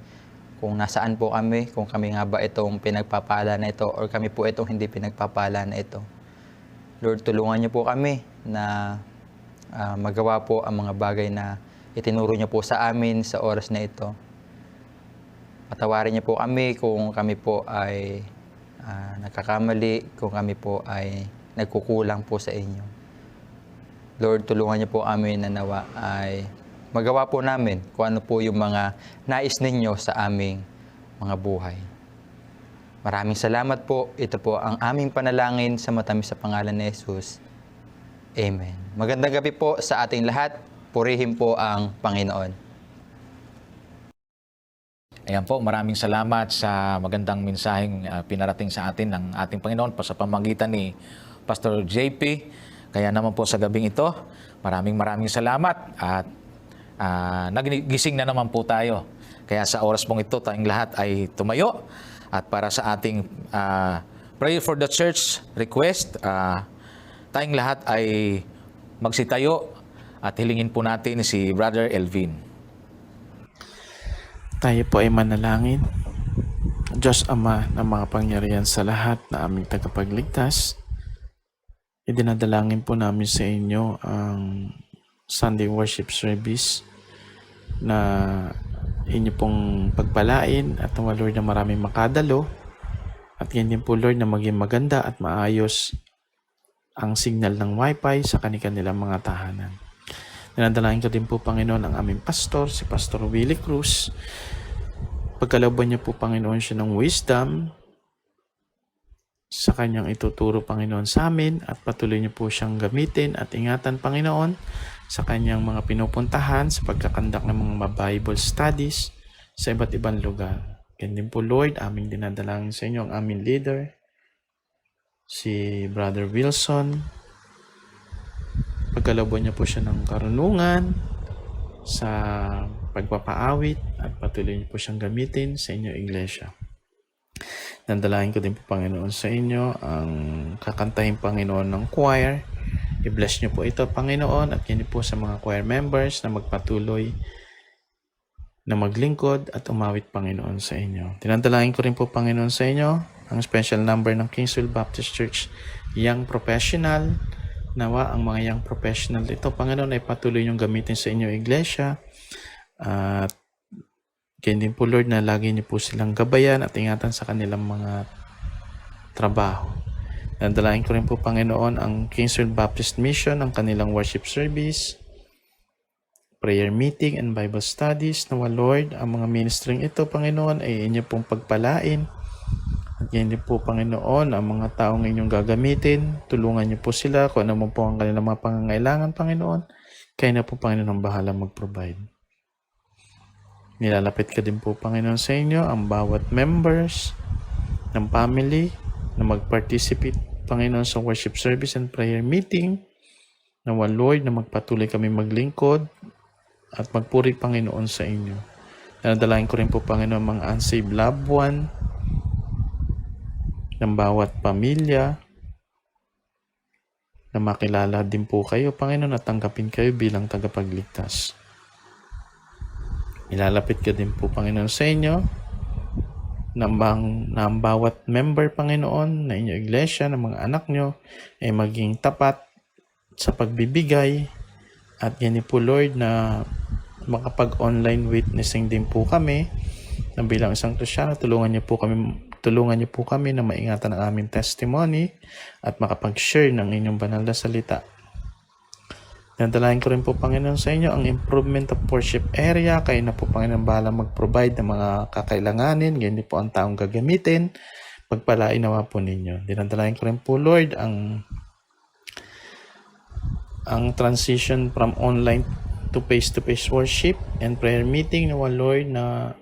kung nasaan po kami, kung kami nga ba itong pinagpapala na ito or kami po itong hindi pinagpapala na ito. Lord, tulungan niyo po kami na magawa po ang mga bagay na itinuro niyo po sa amin sa oras na ito. Patawarin niyo po kami kung kami po ay nagkakamali, kung kami po ay nagkukulang po sa inyo. Lord, tulungan niyo po kami na nawa ay magawa po namin kung ano po yung mga nais ninyo sa aming mga buhay. Maraming salamat po. Ito po ang aming panalangin sa matamis sa pangalan ni Jesus. Amen. Magandang gabi po sa ating lahat. Purihin po ang Panginoon. Ayan po, maraming salamat sa magandang mensaheng pinarating sa atin ng ating Panginoon sa pamamagitan ni Pastor JP. Kaya naman po sa gabing ito, maraming salamat at nagising na naman po tayo. Kaya sa oras pong ito, tayong lahat ay tumayo at para sa ating Pray for the Church request, tayong lahat ay magsitayo at hilingin po natin si Brother Elvin. Tayo po ay manalangin. Diyos Ama ng mga pangyarihan sa lahat na aming tagapagligtas, idinadalangin po namin sa inyo ang Sunday Worship Service na inyo pong pagpalain at nawa Lord na maraming makadalo at ganyan po Lord na maging maganda at maayos ang signal ng Wi-Fi sa kanilang mga tahanan. Dinadalain ko din po Panginoon ang aming pastor, si Pastor Willie Cruz. Pagkalooban niyo po Panginoon siya ng wisdom sa kanyang ituturo Panginoon sa amin at patuloy niyo po siyang gamitin at ingatan Panginoon sa kanyang mga pinupuntahan sa pagkakandak ng mga Bible studies sa iba't ibang lugar. Ganyan po Lord, aming dinadalangin sa inyo ang aming leader, si Brother Wilson. Pagkalooban niyo po siya ng karunungan sa pagpapaawit at patuloy niyo po siyang gamitin sa inyong iglesia. Nandalahin ko din po Panginoon sa inyo ang kakantahin Panginoon ng choir. I-bless niyo po ito Panginoon at yan po sa mga choir members na magpatuloy na maglingkod at umawit Panginoon sa inyo. Tinandalahin ko rin po Panginoon sa inyo ang special number ng Kingsville Baptist Church Young Professional. Nawa ang mga young professional ito, Panginoon, ay patuloy niyong gamitin sa inyong iglesia. At ganyan din po, Lord, na lagi niyo po silang gabayan at ingatan sa kanilang mga trabaho. Nandalain ko rin po, Panginoon, ang Kingsville Baptist Mission, ang kanilang worship service, prayer meeting, and Bible studies. Nawa, Lord, ang mga ministering ito, Panginoon, ay inyo pong pagpalain. At yan din po, Panginoon, ang mga taong inyong gagamitin, tulungan niyo po sila kung ano mo po ang kanilang mga pangangailangan, Panginoon. Kaya na po, Panginoon, ang bahala mag-provide. Nilalapit ka din po, Panginoon, sa inyo ang bawat members ng family na mag-participate, Panginoon, sa worship service and prayer meeting. Nawa, Lord, na magpatuloy kami maglingkod at magpuri, Panginoon, sa inyo. Nanadalain ko rin po, Panginoon, mga unsaved loved one ng bawat pamilya na makilala din po kayo, Panginoon, at tanggapin kayo bilang tagapagligtas. Ilalapit ka din po, Panginoon, sa inyo na ang bawat member, Panginoon, na inyong iglesia, ng mga anak nyo, ay maging tapat sa pagbibigay at yan po, Lord, na makapag-online witnessing din po kami na bilang isang Kristyano, tulungan niyo po kami na maingatan ang aming testimony at makapag-share ng inyong banal na salita. Nadalahin ko rin po, Panginoon, sa inyo ang improvement of worship area. Kayo na po, Panginoon, bahala mag-provide ng mga kakailanganin. Ganyan po ang taong gagamitin. Pagpalain nawa po ninyo. Dinadalahin ko rin po, Lord, ang transition from online to face-to-face worship and prayer meeting nawa, Lord, na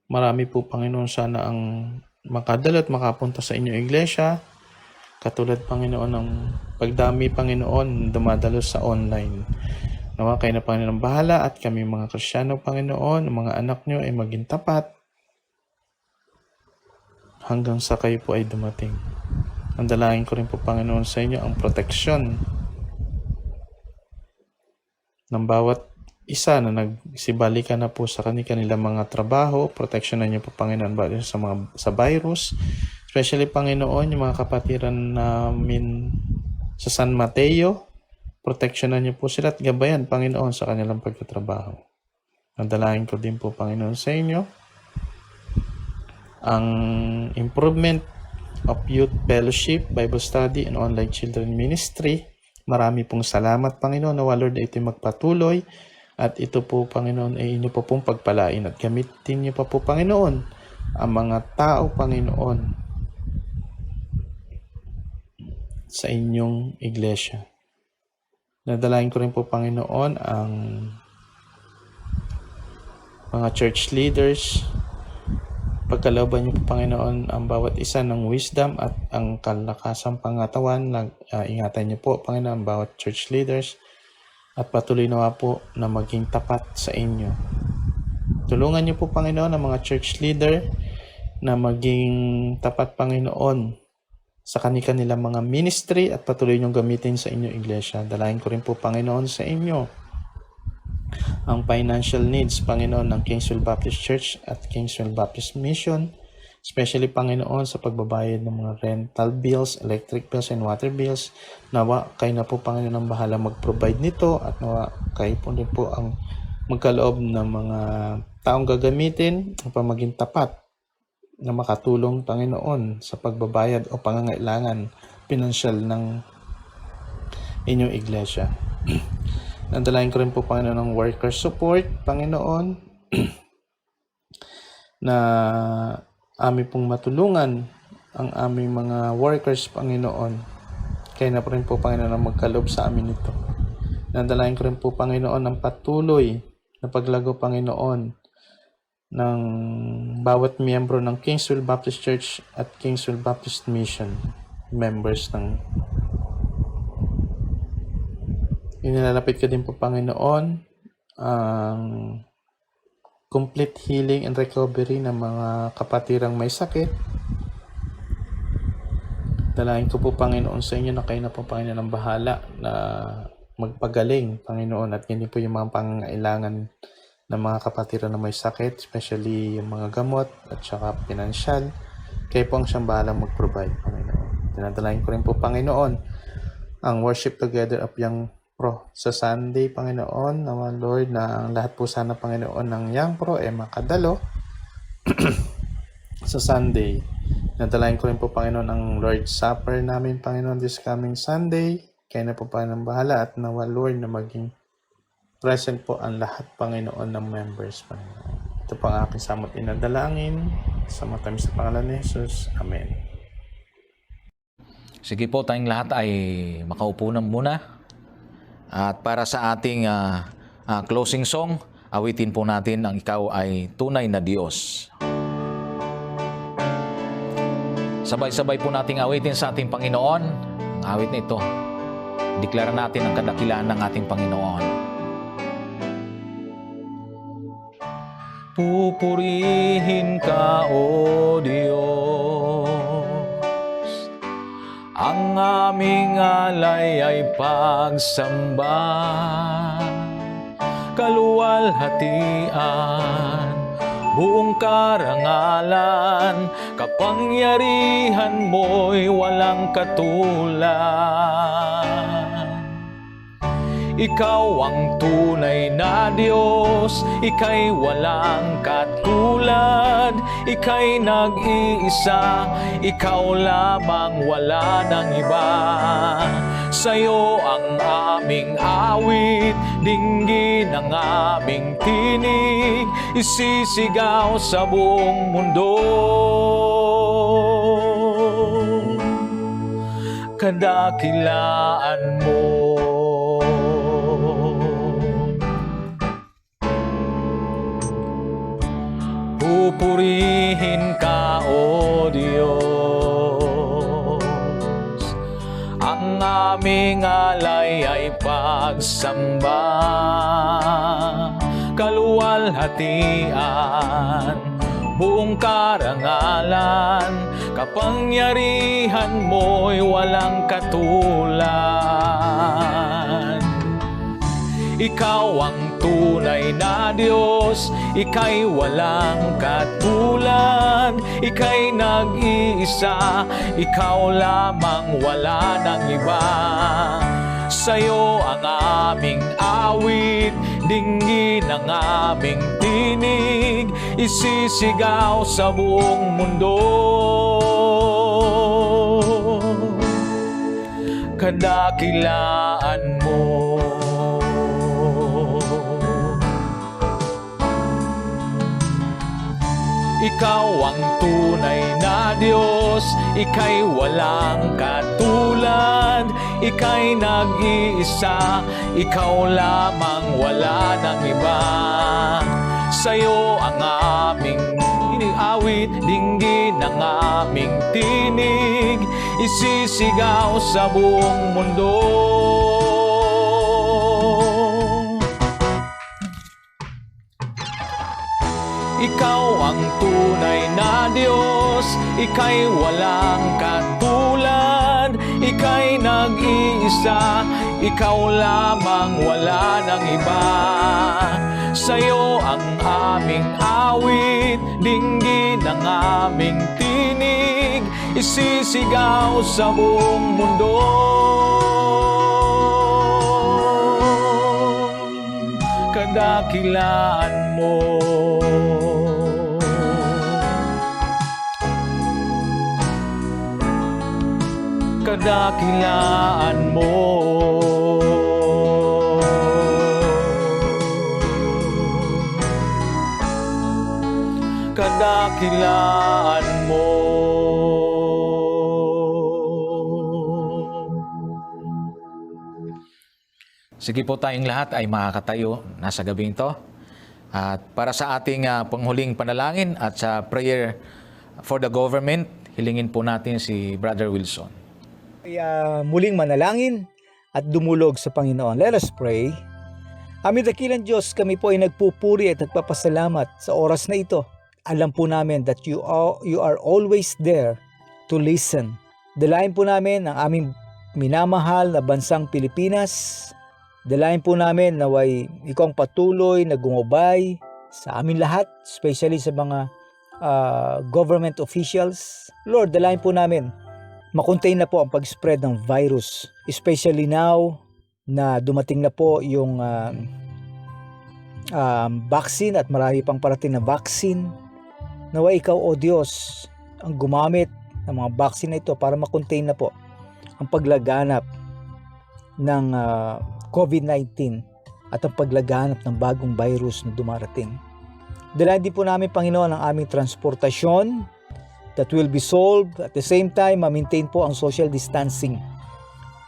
marami po, Panginoon, sana ang makadalo at makapunta sa inyong iglesia. Katulad, Panginoon, ng pagdami, Panginoon, dumadalo sa online. Nawa kayo na, Panginoon, bahala at kami mga Kristyano, Panginoon, mga anak nyo ay maging tapat hanggang sa kayo po ay dumating. Ang dalangin ko rin po, Panginoon, sa inyo ang proteksyon ng bawat isa na nagsibalikan na po sa kanilang mga trabaho. Proteksyonan niyo po, Panginoon, sa virus. Especially, Panginoon, yung mga kapatiran namin sa San Mateo. proteksyonan niyo po sila at gabayan, Panginoon, sa kanilang pagtatrabaho. Nadalahin ko din po, Panginoon, sa inyo ang improvement of youth fellowship, Bible study, and online children ministry. Marami pong salamat, Panginoon, nawa Lord ito magpatuloy at ito po, Panginoon, ay inyo po pong pagpalain at gamitin niyo pa po, Panginoon, ang mga tao, Panginoon, sa inyong iglesia. Nadalain ko rin po, Panginoon, ang mga church leaders. Pagkalooban niyo po, Panginoon, ang bawat isa ng wisdom at ang kalakasang pangatawan. Ingatan niyo po, Panginoon, ang bawat church leaders at patuloy nawa po na maging tapat sa inyo. Tulungan niyo po, Panginoon, ang mga church leader na maging tapat, Panginoon, sa kanilang mga ministry at patuloy niyong gamitin sa inyong iglesia. Dalahin ko rin po, Panginoon, sa inyo ang financial needs, Panginoon, ng Kingsville Baptist Church at Kingsville Baptist Mission, especially, Panginoon, sa pagbabayad ng mga rental bills, electric bills, and water bills. Nawa, kayo na po, Panginoon, ang bahala mag-provide nito at nawa, kayo po din po ang magkaloob ng mga taong gagamitin upang maging tapat na makatulong, Panginoon, sa pagbabayad o pangangailangan pinansyal ng inyong iglesia. Nadalain ko rin po, Panginoon, ng worker support, Panginoon, na aming pong matulungan ang aming mga workers, Panginoon. Kaya na po rin po, Panginoon, ang magkaloob sa amin ito. Nadalain ko rin po, Panginoon, ng patuloy na paglago, Panginoon, ng bawat miyembro ng Kingsville Baptist Church at Kingsville Baptist Mission, members ng inilalapit ka din po, Panginoon, ang complete healing and recovery ng mga kapatirang may sakit. Dalahin ko po, Panginoon, sa inyo na kayo na po, Panginoon, ang bahala na magpagaling, Panginoon, at hindi po yung mga pangangailangan ng mga kapatiran na may sakit, especially yung mga gamot at saka pinansyal. Kayo po ang siyang bahala mag-provide, Panginoon. Dinadalahin ko rin po, Panginoon, ang worship together of Young Pro sa Sunday, Panginoon, naman, Lord, na ang lahat po sana, Panginoon, ng Young Pro ay makadalo sa Sunday. Nadalahin ko rin po, Panginoon, ang Lord's Supper namin, Panginoon, this coming Sunday. Kaya na po, Panginoon, bahala at nawa, Lord, na maging present po ang lahat, Panginoon, ng members, Panginoon. Ito po ang aking samot inadalangin sa matamis sa pangalan ni Jesus. Amen. Sige po, tayong lahat ay makaupo na muna. At para sa ating closing song, awitin po natin ang Ikaw ay Tunay na Diyos. Sabay-sabay po nating awitin sa ating Panginoon. Ang awit na ito, deklara natin ang kadakilaan ng ating Panginoon. Pupurihin ka, O Diyos, ang aming alay ay pagsamba, kaluwalhatian, buong karangalan, kapangyarihan mo'y walang katulad. Ikaw ang tunay na Diyos, Ika'y walang katulad, Ika'y nag-iisa, Ikaw lamang, wala ng iba. Sa'yo ang aming awit, dinggin ang aming tinig, isisigaw sa buong mundo. Kadakilaan mo. Pupurihin ka, O Diyos, ang aming alay ay pagsamba, kaluwalhatian, buong karangalan, kapangyarihan mo'y walang katulad. Ikaw ang tunay na Diyos, Ika'y walang katulad, Ika'y nag-iisa, Ikaw lamang, wala ng iba. Sa'yo ang aming awit, dinggin ang aming tinig, isisigaw sa buong mundo. Kadakilaan mo. Ikaw ang tunay na Diyos, ika'y walang katulad, ika'y nag-iisa, ikaw lamang, wala nang iba. Sa'yo ang aming iniawit, dinggin ang aming tinig, isisigaw sa buong mundo. Ikaw ang tunay na Diyos, ika'y walang katulad, ika'y nag-iisa, ikaw lamang, wala nang iba. Sa'yo ang aming awit, dinggin ang aming tinig, isisigaw sa buong mundo. Kadakilaan mo. Kadakilaan mo. Kadakilaan mo. Sige po, tayong lahat ay makakatayo nasa gabing ito. At para sa ating panghuling panalangin at sa prayer for the government, hilingin po natin si Brother Wilson. Muling manalangin at dumulog sa Panginoon. Let us pray. Aming dakilang Diyos, kami po ay nagpupuri at nagpapasalamat sa oras na ito. Alam po namin that you are always there to listen. Dalayan po namin ang aming minamahal na bansang Pilipinas. Dalayan po namin na ikaw ang patuloy na gumabay sa amin lahat, especially sa mga government officials. Lord, dalayan po namin makontain na po ang pag-spread ng virus, especially now na dumating na po yung vaccine at marami pang parating na vaccine. Naway ikaw, O Diyos, ang gumamit ng mga vaccine na ito para makontain na po ang paglaganap ng COVID-19 at ang paglaganap ng bagong virus na dumarating. Dalayan din po namin, Panginoon, ang aming transportasyon that will be solved. At the same time, ma-maintain po ang social distancing.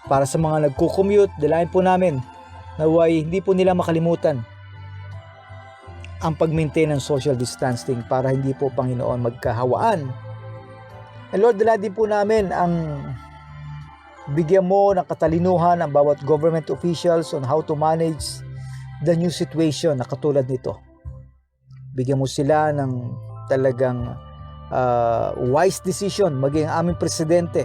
Para sa mga nagko-commute, dalayan po namin na hindi po nila makalimutan ang pag-maintain ng social distancing para hindi po, Panginoon, magkahawaan. And Lord, dalayan din po namin ang bigyan mo ng katalinuhan ang bawat government officials on how to manage the new situation na katulad nito. Bigyan mo sila ng talagang wise decision, maging aming presidente.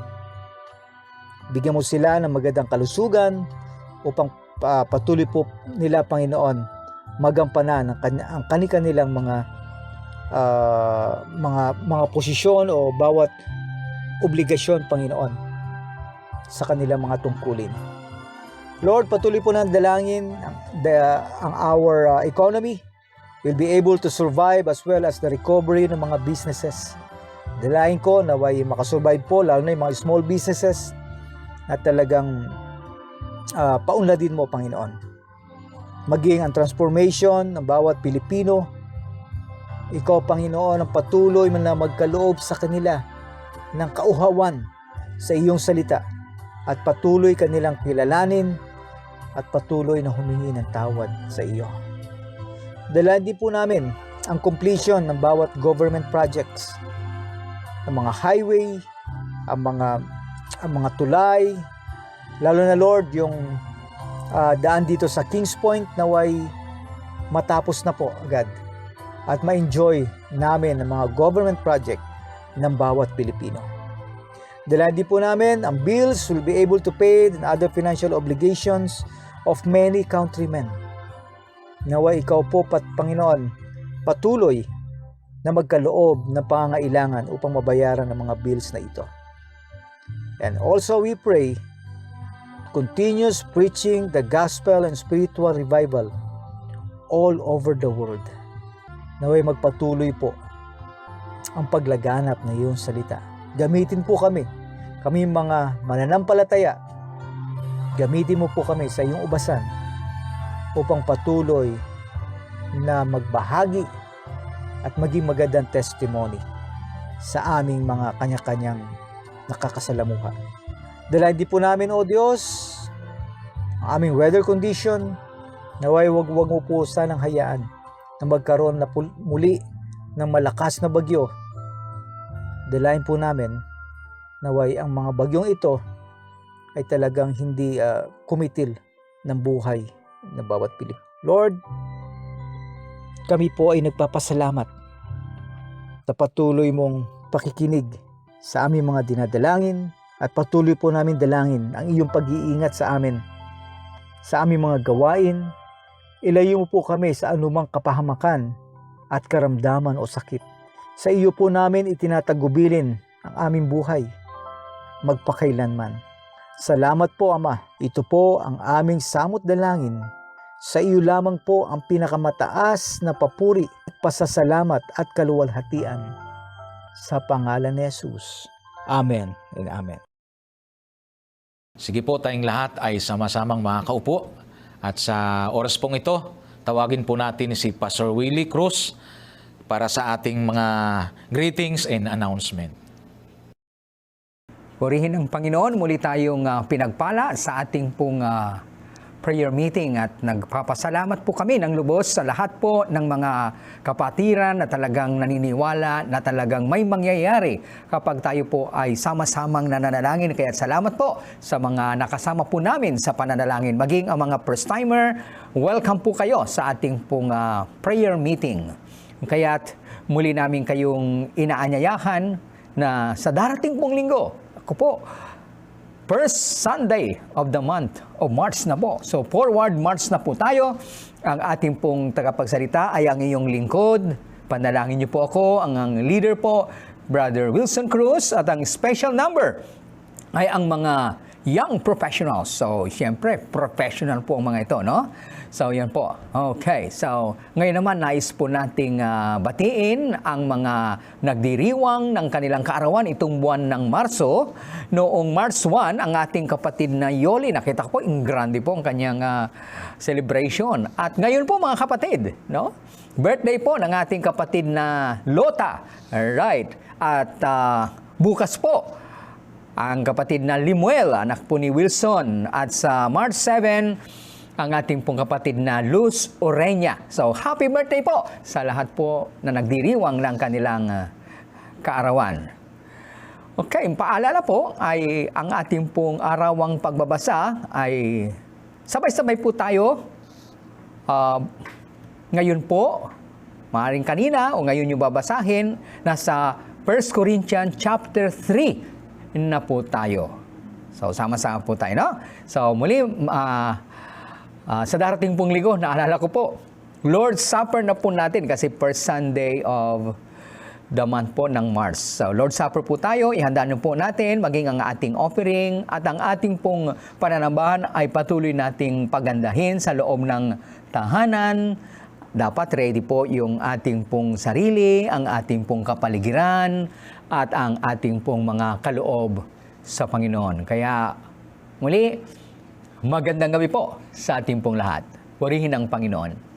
Bigyan mo sila ng magandang kalusugan upang patuloy po nila, Panginoon, magampanan ang kanilang mga posisyon o bawat obligasyon, Panginoon, sa kanilang mga tungkulin. Lord, patuloy po nang dalangin ang our economy will be able to survive as well as the recovery ng mga businesses. Dalayan ko na makasurvive po, lalo na yung mga small businesses na talagang paunladin mo, Panginoon. Maging ang transformation ng bawat Pilipino, ikaw, Panginoon, ang patuloy na magkaloob sa kanila ng kauhawan sa iyong salita at patuloy kanilang kilalanin at patuloy na humingi ng tawad sa iyo. Dalayan din po namin ang completion ng bawat government projects, ang mga highway, ang mga tulay, lalo na, Lord, yung daan dito sa Kings Point na matapos na po agad at ma-enjoy namin ang mga government project ng bawat Pilipino. Dalayan din po namin ang bills will be able to pay and other financial obligations of many countrymen. Naway ikaw po, Panginoon, patuloy na magkaloob ng pangangailangan upang mabayaran ang mga bills na ito. And also we pray continues preaching the gospel and spiritual revival all over the world. Naway magpatuloy po ang paglaganap na iyong salita. Gamitin po kami mga mananampalataya. Gamitin mo po kami sa iyong ubasan upang patuloy na magbahagi at maging magandang testimony sa aming mga kanya-kanyang nakakasalamuha. Dalayan din po namin, O Diyos, ang aming weather condition. Naway wag mo po sanang hayaan na magkaroon na muli ng malakas na bagyo. Dalayan po namin naway ang mga bagyong ito ay talagang hindi kumitil ng buhay ng bawat Pilipino. Lord, kami po ay nagpapasalamat sa patuloy mong pakikinig sa aming mga dinadalangin at patuloy po namin dalangin ang iyong pag-iingat sa amin, sa aming mga gawain. Ilayo mo po kami sa anumang kapahamakan at karamdaman o sakit. Sa iyo po namin itinatagubilin ang aming buhay magpakailanman. Salamat po, Ama. Ito po ang aming samot dalangin. Sa iyo lamang po ang pinakamataas na papuri at pasasalamat at kaluwalhatian. Sa pangalan ni Jesus. Amen and amen. Sige po, tayong lahat ay sama-samang makakaupo. At sa oras pong ito, tawagin po natin si Pastor Willie Cruz para sa ating mga greetings and announcement. Purihin ang Panginoon, muli tayong pinagpala sa ating pong prayer meeting at nagpapasalamat po kami ng lubos sa lahat po ng mga kapatiran na talagang naniniwala na talagang may mangyayari kapag tayo po ay sama-samang nananalangin. Kaya salamat po sa mga nakasama po namin sa pananalangin. Maging ang mga first-timer, welcome po kayo sa ating pong prayer meeting. Kaya't muli namin kayong inaanyayahan na sa darating pong linggo, ako po, first Sunday of the month of March na po. So forward March na po tayo. Ang ating pong tagapagsalita ay ang iyong lingkod. Panalangin niyo po ako, ang leader po, Brother Wilson Cruz, at ang special number ay ang mga young professionals. So, siyempre, professional po ang mga ito, no? So, yan po. Okay. So, ngayon naman, nais po nating batiin ang mga nagdiriwang ng kanilang kaarawan itong buwan ng Marso. Noong March 1, ang ating kapatid na Yoli, nakita ko po, grande po ang kanyang celebration. At ngayon po, mga kapatid, no? Birthday po ng ating kapatid na Lota. Right. At bukas po, ang kapatid na Limuel, anak po ni Wilson. At sa March 7, ang ating pong kapatid na Luz Orenya. So, happy birthday po sa lahat po na nagdiriwang ng kanilang kaarawan. Okay, paalala po ay ang ating pong arawang pagbabasa ay sabay-sabay po tayo. Ngayon po, maaaring kanina o ngayon yung babasahin, nasa 1 Corinthians chapter 3 na po tayo. So, sama-sama po tayo, no? So, muli, sa darating pong linggo, naalala ko po, Lord's Supper na po natin kasi first Sunday of the month po ng March. So, Lord's Supper po tayo, ihanda na po natin, maging ang ating offering at ang ating pong pananambahan ay patuloy nating pagandahin sa loob ng tahanan. Dapat ready po yung ating pong sarili, ang ating pong kapaligiran, at ang ating pong mga kaloob sa Panginoon. Kaya muli, magandang gabi po sa ating pong lahat. Purihin ang Panginoon.